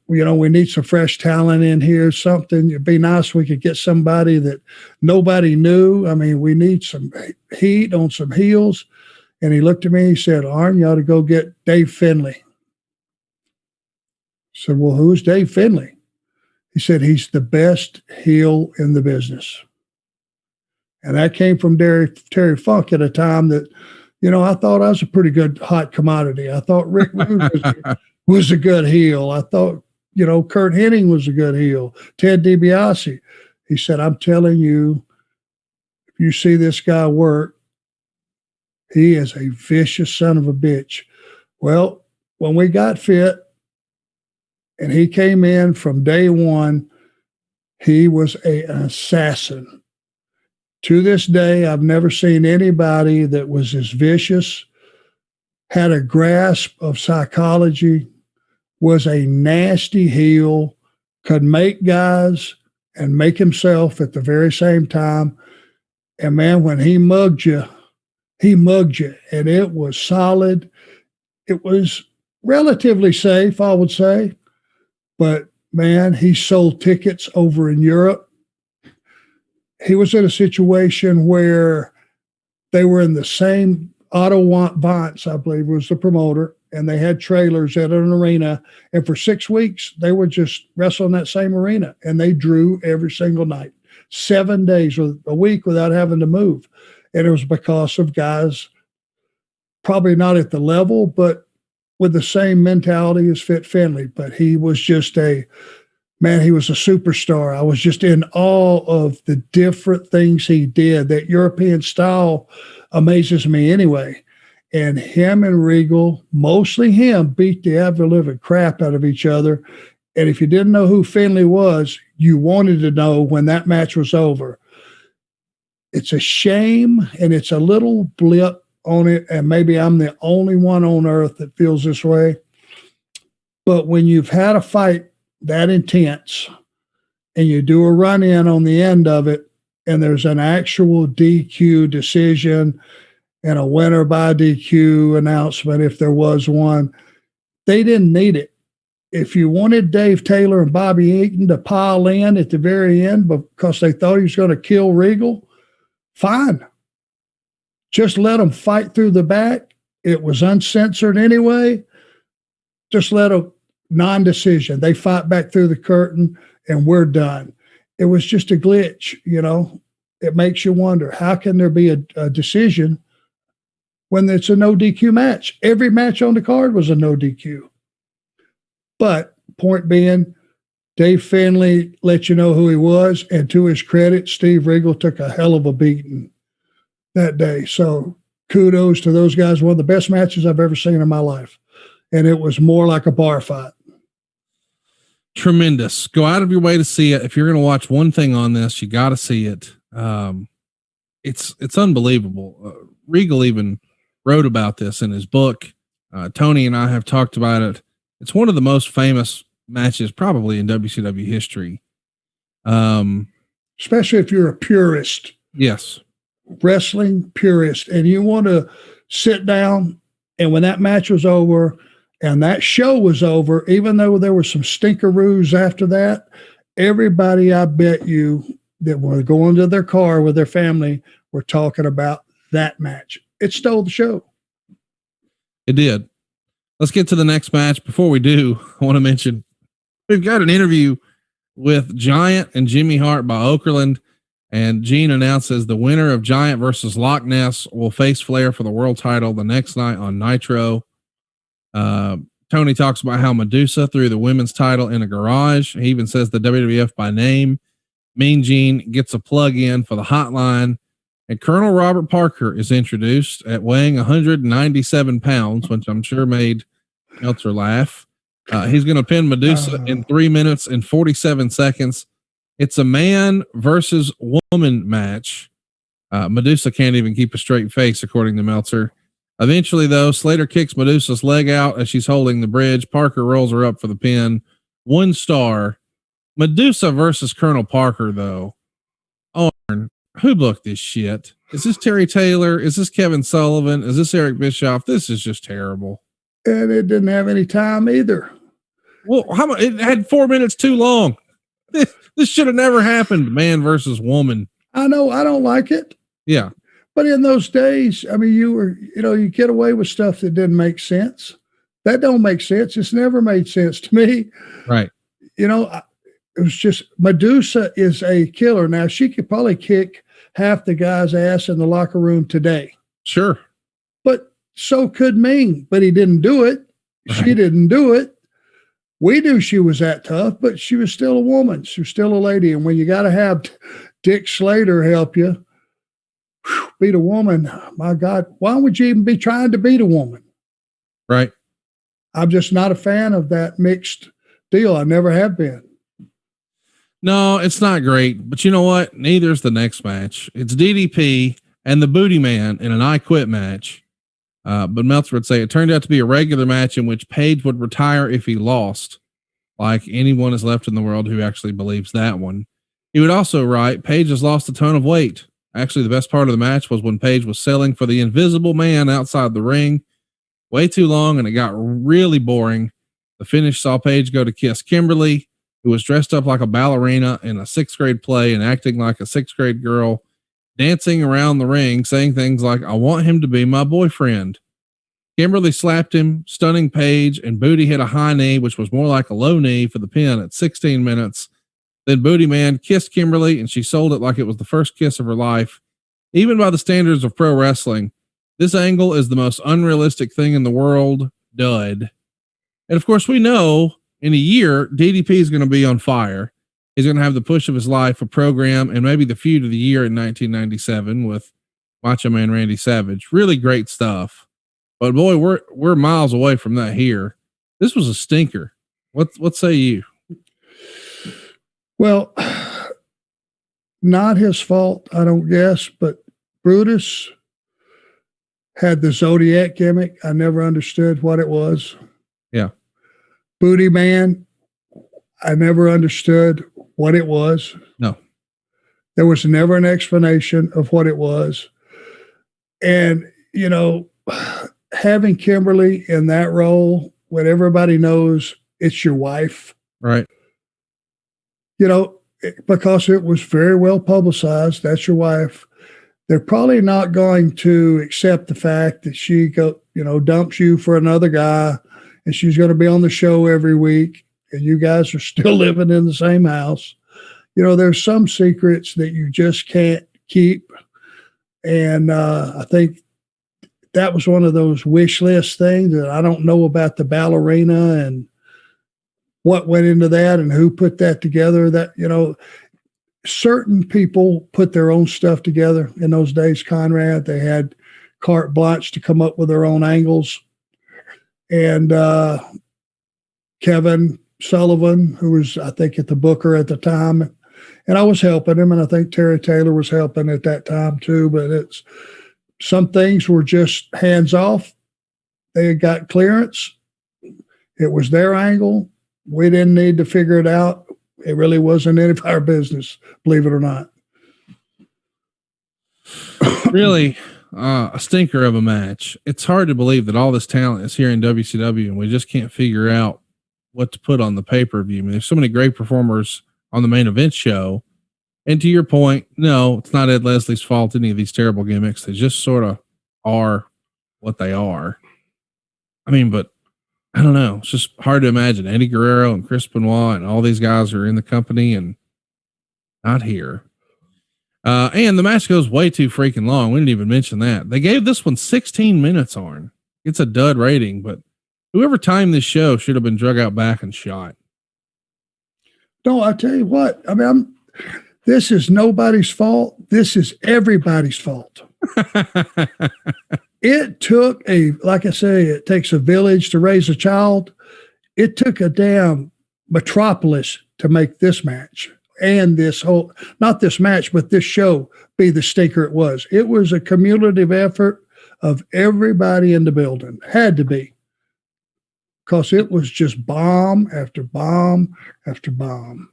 We need some fresh talent in here, something. It'd be nice if we could get somebody that nobody knew. I mean, we need some heat on some heels. And he looked at me, he said, Arn, you ought to go get Dave Finlay. I said, well, who's Dave Finlay? He said, he's the best heel in the business. And that came from Terry Funk at a time that, I thought I was a pretty good hot commodity. I thought Rick Rude was a good heel. I thought, Kurt Hennig was a good heel. Ted DiBiase. He said, I'm telling you, if you see this guy work, he is a vicious son of a bitch. Well, when we got fit and he came in from day one, he was an assassin. To this day, I've never seen anybody that was as vicious, had a grasp of psychology, was a nasty heel, could make guys and make himself at the very same time. And man, when he mugged you, and it was solid. It was relatively safe, I would say. But man, he sold tickets over in Europe. He was in a situation where they were in the same Otto Vance, I believe, was the promoter, and they had trailers at an arena. And for 6 weeks, they were just wrestling that same arena, and they drew every single night, 7 days a week without having to move. And it was because of guys probably not at the level, but with the same mentality as Fit Finlay. But he was just he was a superstar. I was just in awe of the different things he did. That European style amazes me anyway. And him and Regal, mostly him, beat the ever-living crap out of each other. And if you didn't know who Finlay was, you wanted to know when that match was over. It's a shame, and it's a little blip on it, and maybe I'm the only one on earth that feels this way. But when you've had a fight that intense and you do a run-in on the end of it, and there's an actual DQ decision and a winner by DQ announcement, if there was one, they didn't need it. If you wanted Dave Taylor and Bobby Eaton to pile in at the very end because they thought he was going to kill Regal, fine. Just let them fight through the back. It was uncensored anyway. Just let a non-decision. They fight back through the curtain and we're done. It was just a glitch, It makes you wonder, how can there be a decision when it's a no DQ match? Every match on the card was a no DQ. But point being, Dave Finlay let you know who he was, and to his credit, Steve Regal took a hell of a beating that day. So kudos to those guys. One of the best matches I've ever seen in my life. And it was more like a bar fight. Tremendous. Go out of your way to see it. If you're going to watch one thing on this, you got to see it. It's unbelievable. Regal even wrote about this in his book. Tony and I have talked about it. It's one of the most famous matches probably in WCW history. Especially if you're a purist. Yes. Wrestling purist, and you want to sit down, and when that match was over and that show was over, even though there were some stinkeroos after that, everybody, I bet you, that were going to their car with their family were talking about that match. It stole the show. It did. Let's get to the next match. Before we do, I want to mention we've got an interview with Giant and Jimmy Hart by Okerlund. And Gene announces the winner of Giant versus Loch Ness will face Flair for the world title the next night on Nitro. Tony talks about how Medusa threw the women's title in a garage. He even says the WWF by name. Mean Gene gets a plug in for the hotline, and Colonel Robert Parker is introduced at weighing 197 pounds, which I'm sure made Meltzer laugh. He's going to pin Medusa in 3 minutes and 47 seconds. It's a man versus woman match. Medusa can't even keep a straight face, according to Meltzer. Eventually, though, Slater kicks Medusa's leg out as she's holding the bridge. Parker rolls her up for the pin. 1 star. Medusa versus Colonel Parker, though. Arn, who booked this shit? Is this Terry Taylor? Is this Kevin Sullivan? Is this Eric Bischoff? This is just terrible. And it didn't have any time either. Well, how much? It had 4 minutes too long. This should have never happened. Man versus woman. I know. I don't like it. Yeah. But in those days, I mean, you get away with stuff that didn't make sense. That don't make sense. It's never made sense to me. Right. It was just Medusa is a killer. Now she could probably kick half the guy's ass in the locker room today. Sure. But so could Ming, but he didn't do it. Right. She didn't do it. We knew she was that tough, but she was still a woman. She was still a lady. And when you got to have Dick Slater help you beat a woman, my God, why would you even be trying to beat a woman? Right. I'm just not a fan of that mixed deal. I never have been. No, it's not great, but you know what? Neither is the next match. It's DDP and the Booty Man in an I Quit match. But Meltzer would say it turned out to be a regular match in which Page would retire if he lost, like anyone is left in the world who actually believes that one. He would also write, Page has lost a ton of weight. Actually, the best part of the match was when Page was selling for the Invisible Man outside the ring. Way too long, and it got really boring. The finish saw Page go to kiss Kimberly, who was dressed up like a ballerina in a 6th grade play and acting like a 6th grade girl, dancing around the ring, saying things like, I want him to be my boyfriend. Kimberly slapped him, stunning Page, and Booty hit a high knee, which was more like a low knee for the pin at 16 minutes. Then Booty Man kissed Kimberly, and she sold it like it was the first kiss of her life. Even by the standards of pro wrestling, this angle is the most unrealistic thing in the world. Dud. And of course, we know in a year, DDP is going to be on fire. He's going to have the push of his life, a program, and maybe the feud of the year in 1997 with Macho Man Randy Savage. Really great stuff. But boy, we're miles away from that here. This was a stinker. What say you? Well, not his fault, I don't guess, but Brutus had the Zodiac gimmick. I never understood what it was. Yeah. Booty Man, I never understood what it was. No. There was never an explanation of what it was. And, having Kimberly in that role when everybody knows it's your wife. Right. Because it was very well publicized, that's your wife. They're probably not going to accept the fact that she dumps you for another guy and she's going to be on the show every week and you guys are still living in the same house. There's some secrets that you just can't keep. And I think that was one of those wish list things that I don't know about the ballerina and what went into that and who put that together. That, certain people put their own stuff together in those days. Conrad, they had carte blanche to come up with their own angles. And Kevin Sullivan, who was, I think, at the Booker at the time, and I was helping him, and I think Terry Taylor was helping at that time too. But some things were just hands off. They had got clearance. It was their angle. We didn't need to figure it out. It really wasn't any of our business, believe it or not. Really, a stinker of a match. It's hard to believe that all this talent is here in WCW and we just can't figure out what to put on the pay-per-view. I mean, there's so many great performers on the main event show. And to your point, no, it's not Ed Leslie's fault, any of these terrible gimmicks. They just sort of are what they are. I mean, but I don't know. It's just hard to imagine Eddie Guerrero and Chris Benoit and all these guys are in the company and not here. And the match goes way too freaking long. We didn't even mention that. They gave this one 16 minutes, Arn. It's a dud rating, but whoever timed this show should have been drug out back and shot. No, I tell you what, I mean, this is nobody's fault. This is everybody's fault. It took like I say, it takes a village to raise a child. It took a damn metropolis to make this match and this whole, not this match, but this show be the stinker it was. It was a cumulative effort of everybody in the building. Had to be. Because it was just bomb after bomb after bomb.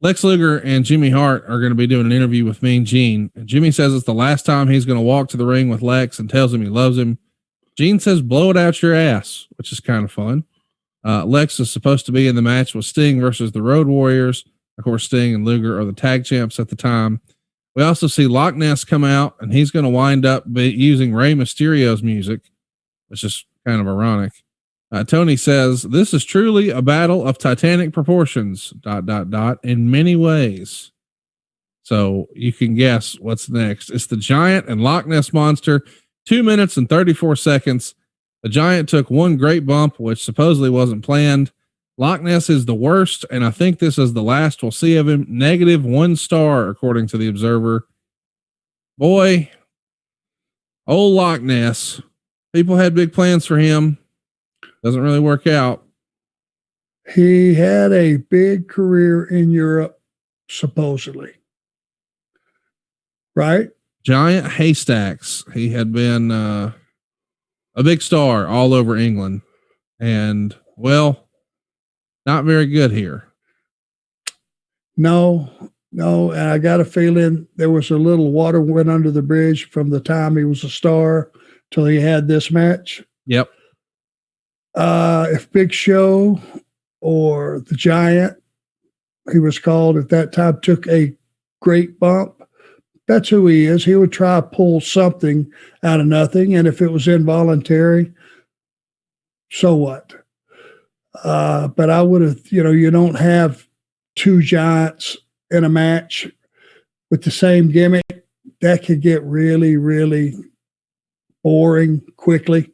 Lex Luger and Jimmy Hart are going to be doing an interview with Mean Gene. And Jimmy says it's the last time he's going to walk to the ring with Lex and tells him he loves him. Gene says, blow it out your ass, which is kind of fun. Lex is supposed to be in the match with Sting versus the Road Warriors. Of course, Sting and Luger are the tag champs at the time. We also see Loch Ness come out, and he's going to wind up using Rey Mysterio's music, which is kind of ironic. Tony says, this is truly a battle of titanic proportions, ... in many ways. So you can guess what's next. It's the Giant and Loch Ness Monster, 2 minutes and 34 seconds. The Giant took one great bump, which supposedly wasn't planned. Loch Ness is the worst, and I think this is the last we'll see of him. -1 star, according to the Observer. Boy, old Loch Ness. People had big plans for him. Doesn't really work out. He had a big career in Europe, supposedly. Right? Giant Haystacks. He had been a big star all over England. And, well, not very good here. No. And I got a feeling there was a little water went under the bridge from the time he was a star till he had this match. Yep. If Big Show or the Giant, he was called at that time, took a great bump, that's who he is. He would try to pull something out of nothing. And if it was involuntary, so what? But I would have, you don't have two giants in a match with the same gimmick. That could get really, really boring quickly.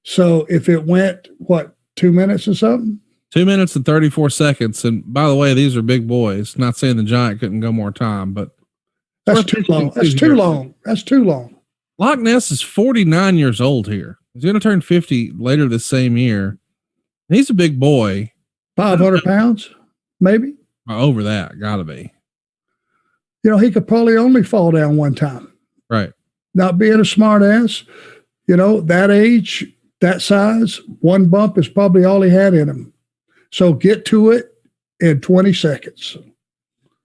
So if it went, 2 minutes or something? 2 minutes and 34 seconds. And by the way, these are big boys. Not saying the Giant couldn't go more time, but that's too long. That's too long. That's too long. Loch Ness is 49 years old here. He's going to turn 50 later this same year. He's a big boy. 500 pounds, maybe? Over that, gotta be. He could probably only fall down one time. Right. Not being a smart ass, that age, that size, one bump is probably all he had in him. So get to it in 20 seconds.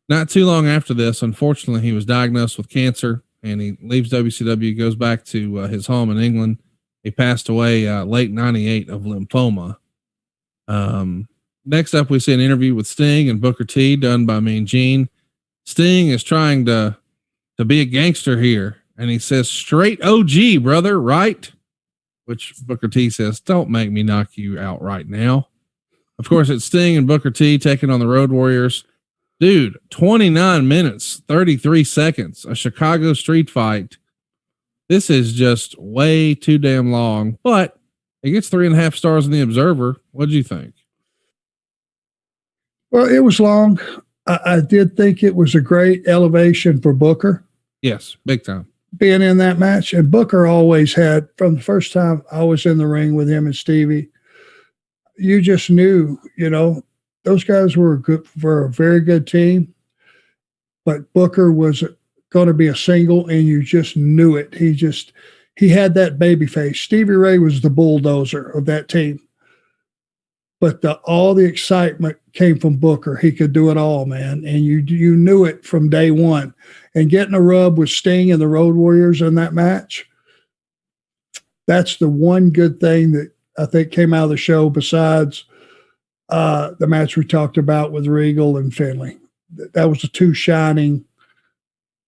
Not too long after this, unfortunately, he was diagnosed with cancer and he leaves WCW, goes back to his home in England. He passed away late 98 of lymphoma. Next up, we see an interview with Sting and Booker T done by Mean Gene. Sting is trying to be a gangster here. And he says, straight OG, brother, right? Which Booker T says, don't make me knock you out right now. Of course, it's Sting and Booker T taking on the Road Warriors. Dude, 29 minutes, 33 seconds, a Chicago street fight. This is just way too damn long, but it gets 3.5 stars in the Observer. What'd you think? Well, it was long. I did think it was a great elevation for Booker. Yes, big time. Being in that match. And Booker always had, from the first time I was in the ring with him and Stevie, you just knew, those guys were a very good team. But Booker was going to be a single, and you just knew it. He had that baby face. Stevie Ray was the bulldozer of that team. But all the excitement came from Booker. He could do it all, man. And you knew it from day one. And getting a rub with Sting and the Road Warriors in that match, that's the one good thing that I think came out of the show besides the match we talked about with Regal and Finlay. That was the two shining,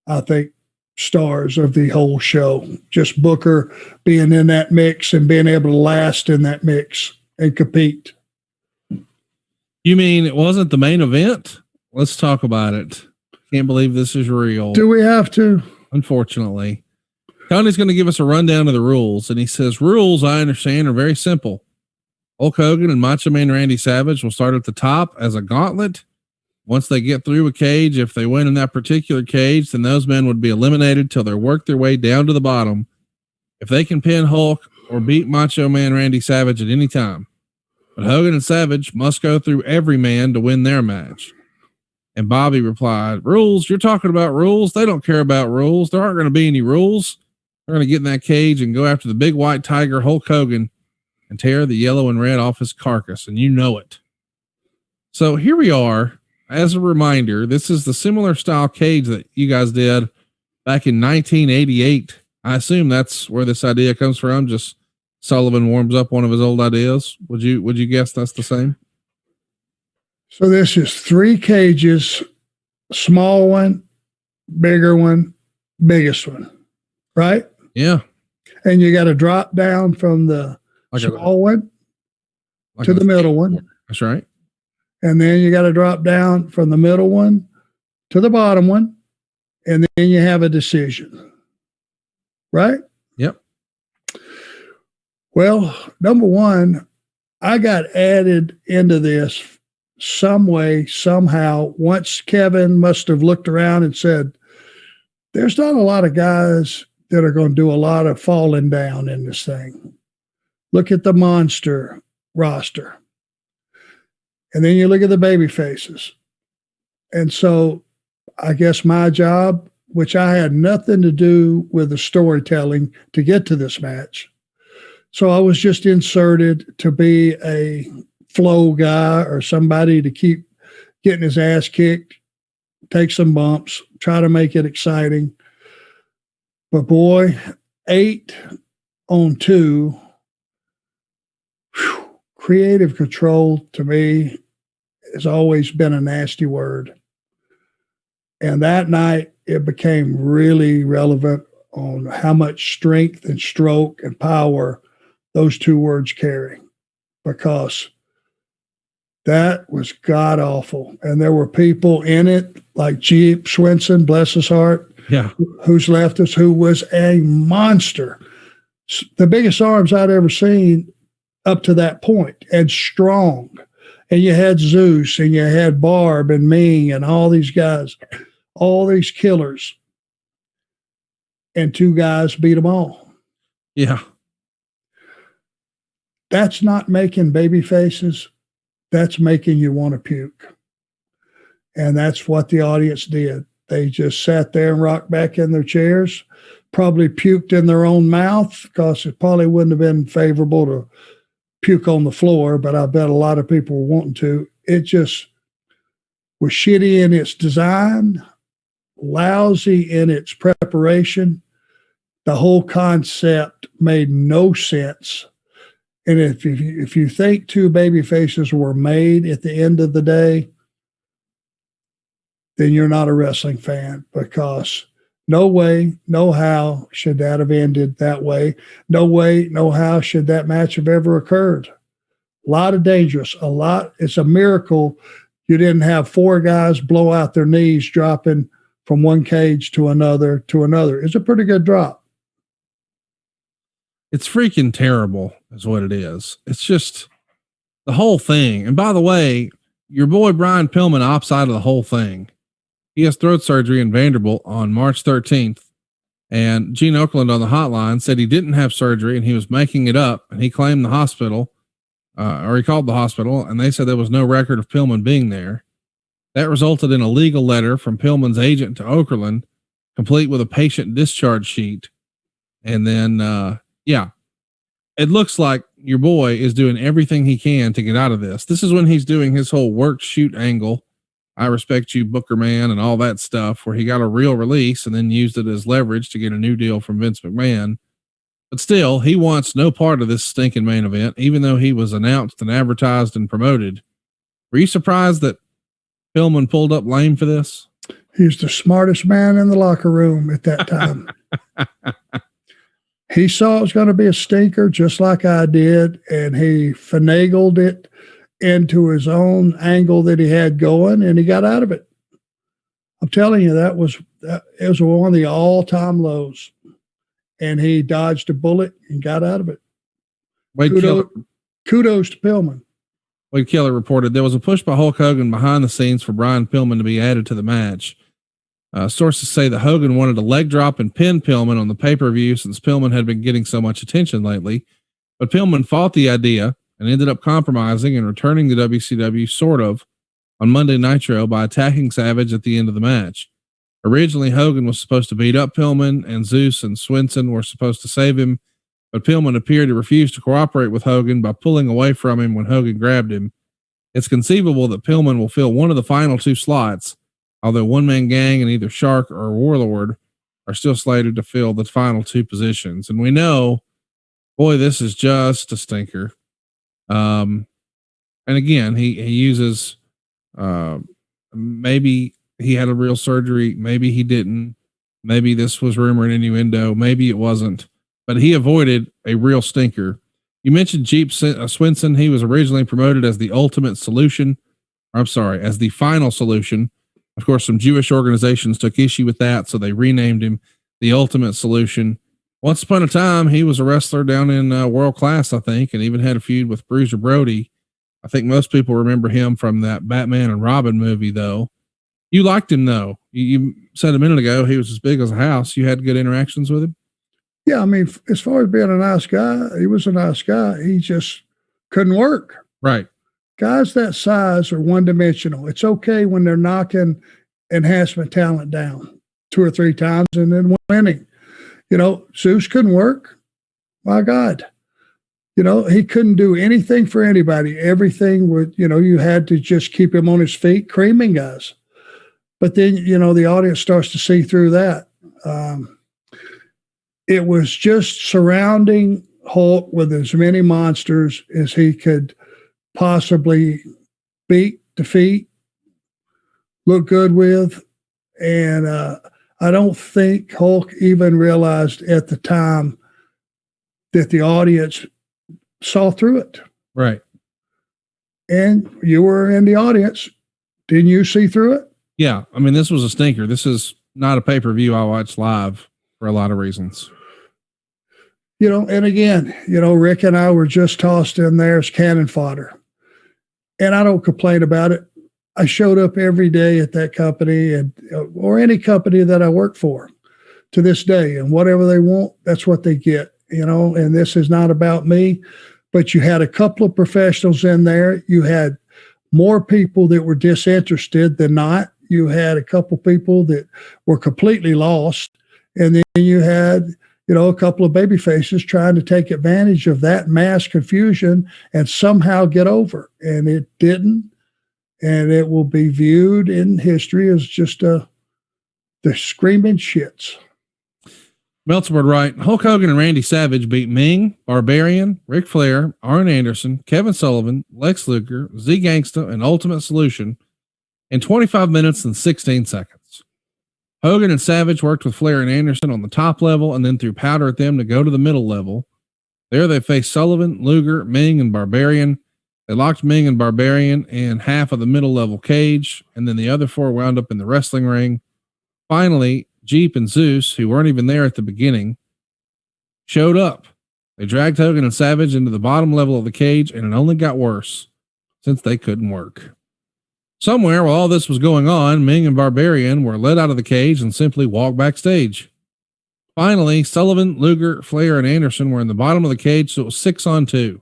I think, stars of the whole show. Just Booker being in that mix and being able to last in that mix and compete. You mean it wasn't the main event? Let's talk about it. Can't believe this is real. Do we have to? Unfortunately. Tony's going to give us a rundown of the rules, and he says, rules, I understand, are very simple. Hulk Hogan and Macho Man Randy Savage will start at the top as a gauntlet. Once they get through a cage, if they win in that particular cage, then those men would be eliminated till they work their way down to the bottom. If they can pin Hulk or beat Macho Man Randy Savage at any time. But Hogan and Savage must go through every man to win their match. And Bobby replied, rules? You're talking about rules? They don't care about rules. There aren't going to be any rules. They're going to get in that cage and go after the big white tiger, Hulk Hogan, and tear the yellow and red off his carcass. And you know it. So here we are. As a reminder, this is the similar style cage that you guys did back in 1988. I assume that's where this idea comes from. Just Sullivan warms up one of his old ideas. Would you guess that's the same? So this is 3 cages, small one, bigger one, biggest one, right? Yeah. And you got to drop down from the small one to the middle one. That's right. And then you got to drop down from the middle one to the bottom one. And then you have a decision, right? Yep. Well, number one, I got added into this some way, somehow. Once Kevin must have looked around and said, there's not a lot of guys that are going to do a lot of falling down in this thing. Look at the monster roster. And then you look at the baby faces. And so I guess my job, which I had nothing to do with the storytelling to get to this match. So I was just inserted to be a flow guy or somebody to keep getting his ass kicked, take some bumps, try to make it exciting. But boy, 8-on-2, creative control to me has always been a nasty word. And that night, it became really relevant on how much strength and stroke and power those 2 words carry, because that was god awful. And there were people in it like Jeep Swenson, bless his heart, who's left us, who was a monster. The biggest arms I'd ever seen up to that point, and strong. And you had Zeus, and you had Barb and Ming and all these guys, all these killers. And 2 guys beat them all. Yeah. That's not making baby faces. That's making you want to puke. And that's what the audience did. They just sat there and rocked back in their chairs, probably puked in their own mouth, because it probably wouldn't have been favorable to puke on the floor, but I bet a lot of people were wanting to. It just was shitty in its design, lousy in its preparation. The whole concept made no sense. And if you think 2 baby faces were made at the end of the day, then you're not a wrestling fan, because no way, no how should that have ended that way. No way, no how should that match have ever occurred. A lot of dangerous, a lot. It's a miracle you didn't have 4 guys blow out their knees dropping from one cage to another to another. It's a pretty good drop. It's freaking terrible is what it is. It's just the whole thing. And by the way, your boy Brian Pillman opts out of the whole thing. He has throat surgery in Vanderbilt on March 13th. And Gene Okerlund on the hotline said he didn't have surgery and he was making it up. And he claimed the hospital, or he called the hospital, and they said there was no record of Pillman being there. That resulted in a legal letter from Pillman's agent to Okerlund, complete with a patient discharge sheet. And then, it looks like your boy is doing everything he can to get out of this. This is when he's doing his whole work shoot angle, I respect you, Booker Man, and all that stuff, where he got a real release and then used it as leverage to get a new deal from Vince McMahon. But still, he wants no part of this stinking main event, even though he was announced and advertised and promoted. Were you surprised that Pillman pulled up lame for this? He's the smartest man in the locker room at that time. He saw it was going to be a stinker, just like I did, and he finagled it into his own angle that he had going, and he got out of it. I'm telling you, it was one of the all-time lows, and he dodged a bullet and got out of it. Kudos to Pillman. Wade Keller reported there was a push by Hulk Hogan behind the scenes for Brian Pillman to be added to the match. Sources say that Hogan wanted a leg drop and pin Pillman on the pay-per-view since Pillman had been getting so much attention lately, but Pillman fought the idea and ended up compromising and returning to WCW sort of on Monday Nitro by attacking Savage at the end of the match. Originally, Hogan was supposed to beat up Pillman, and Zeus and Swenson were supposed to save him, but Pillman appeared to refuse to cooperate with Hogan by pulling away from him when Hogan grabbed him. It's conceivable that Pillman will fill one of the final 2 slots, although One Man Gang and either Shark or Warlord are still slated to fill the final 2 positions. And we know boy, this is just a stinker. And again, he uses, maybe he had a real surgery. Maybe he didn't. Maybe this was rumor and innuendo. Maybe it wasn't, but he avoided a real stinker. You mentioned Jeep Swenson. He was originally promoted as the ultimate solution. I'm sorry, as the final solution. Of course, some Jewish organizations took issue with that, so they renamed him the ultimate solution. Once upon a time, he was a wrestler down in World Class, I think, and even had a feud with Bruiser Brody. I think most people remember him from that Batman and Robin movie, though. You liked him, though. You said a minute ago he was as big as a house. You had good interactions with him? Yeah, I mean, as far as being a nice guy, he was a nice guy. He just couldn't work. Right. Guys that size are one-dimensional. It's okay when they're knocking enhancement talent down 2 or 3 times and then winning. Zeus couldn't work. My God. He couldn't do anything for anybody. Everything would, you had to just keep him on his feet, creaming guys. But then, the audience starts to see through that. It was just surrounding Hulk with as many monsters as he could possibly beat, defeat, look good with. And I don't think Hulk even realized at the time that the audience saw through it. Right. And you were in the audience. Didn't you see through it? Yeah. I mean, this was a stinker. This is not a pay-per-view I watch live for a lot of reasons. And again, Rick and I were just tossed in there as cannon fodder. And I don't complain about it. I showed up every day at that company or any company that I work for to this day. And whatever they want, that's what they get, and this is not about me. But you had a couple of professionals in there. You had more people that were disinterested than not. You had a couple people that were completely lost. And then you had, a couple of baby faces trying to take advantage of that mass confusion and somehow get over. And it didn't. And it will be viewed in history as just the screaming shits. Meltzer right. Hulk Hogan and Randy Savage beat Ming, Barbarian, Ric Flair, Arn Anderson, Kevin Sullivan, Lex Luger, Z Gangsta, and Ultimate Solution in 25 minutes and 16 seconds. Hogan and Savage worked with Flair and Anderson on the top level and then threw powder at them to go to the middle level. There they faced Sullivan, Luger, Ming, and Barbarian. They locked Ming and Barbarian in half of the middle level cage, and then the other 4 wound up in the wrestling ring. Finally, Jeep and Zeus, who weren't even there at the beginning, showed up. They dragged Hogan and Savage into the bottom level of the cage, and it only got worse since they couldn't work. Somewhere while all this was going on, Ming and Barbarian were let out of the cage and simply walked backstage. Finally, Sullivan, Luger, Flair, and Anderson were in the bottom of the cage, so it was 6-on-2.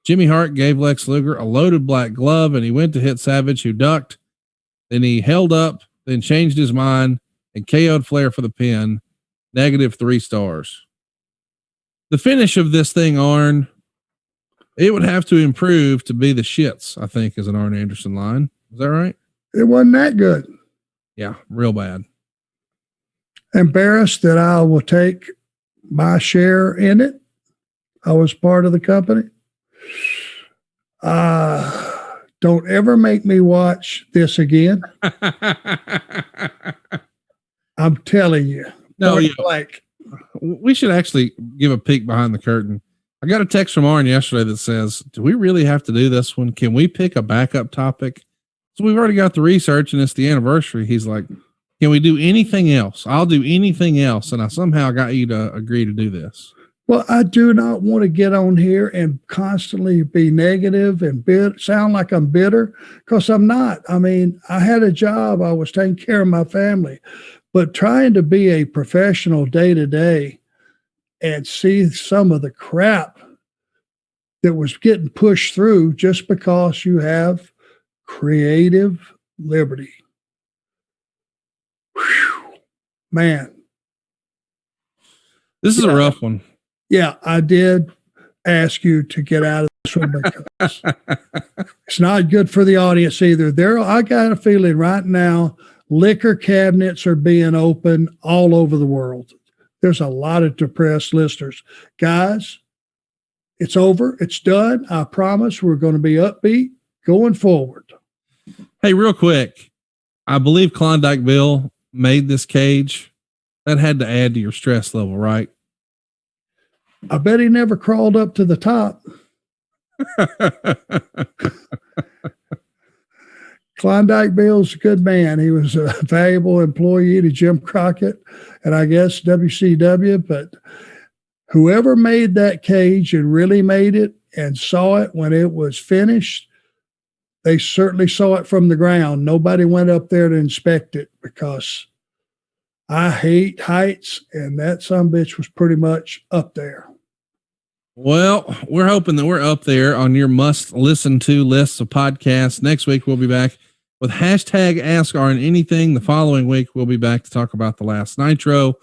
Jimmy Hart gave Lex Luger a loaded black glove, and he went to hit Savage, who ducked. Then he held up, then changed his mind, and KO'd Flair for the pin. -3 stars. The finish of this thing, Arn, it would have to improve to be the shits, I think, is an Arn Anderson line. Is that right? It wasn't that good. Yeah, real bad. Embarrassed that I will take my share in it. I was part of the company. Don't ever make me watch this again. I'm telling you. No, like we should actually give a peek behind the curtain. I got a text from Arn yesterday that says, do we really have to do this one? Can we pick a backup topic? So we've already got the research and it's the anniversary. He's like, can we do anything else? I'll do anything else. And I somehow got you to agree to do this. Well, I do not want to get on here and constantly be negative and sound like I'm bitter, because I'm not. I mean, I had a job. I was taking care of my family, but trying to be a professional day to day and see some of the crap that was getting pushed through just because you have creative liberty. Whew, man. This is a rough one. Yeah, I did ask you to get out of this one because it's not good for the audience either. I got a feeling right now liquor cabinets are being opened all over the world. There's a lot of depressed listeners. Guys, it's over. It's done. I promise we're going to be upbeat going forward. Hey, real quick. I believe Klondike Bill made this cage. That had to add to your stress level, right? I bet he never crawled up to the top. Klondike Bill's a good man. He was a valuable employee to Jim Crockett and I guess WCW, but whoever made that cage and really made it and saw it when it was finished, they certainly saw it from the ground. Nobody went up there to inspect it because I hate heights, and that sumbitch was pretty much up there. Well, we're hoping that we're up there on your must listen to lists of podcasts. Next week, we'll be back with hashtag Ask ARN Anything. The following week, we'll be back to talk about the last Nitro.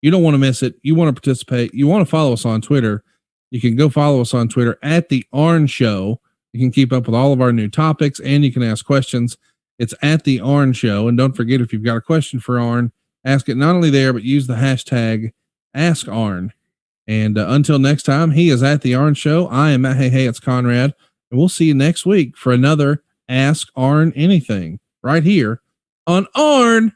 You don't want to miss it. You want to participate. You want to follow us on Twitter. You can go follow us on Twitter at the ARN Show. You can keep up with all of our new topics and you can ask questions. It's at the ARN Show. And don't forget, if you've got a question for ARN, ask it not only there, but use the hashtag Ask ARN. And until next time, he is at the ARN Show. I am at Hey, it's Conrad. And we'll see you next week for another Ask ARN Anything right here on ARN.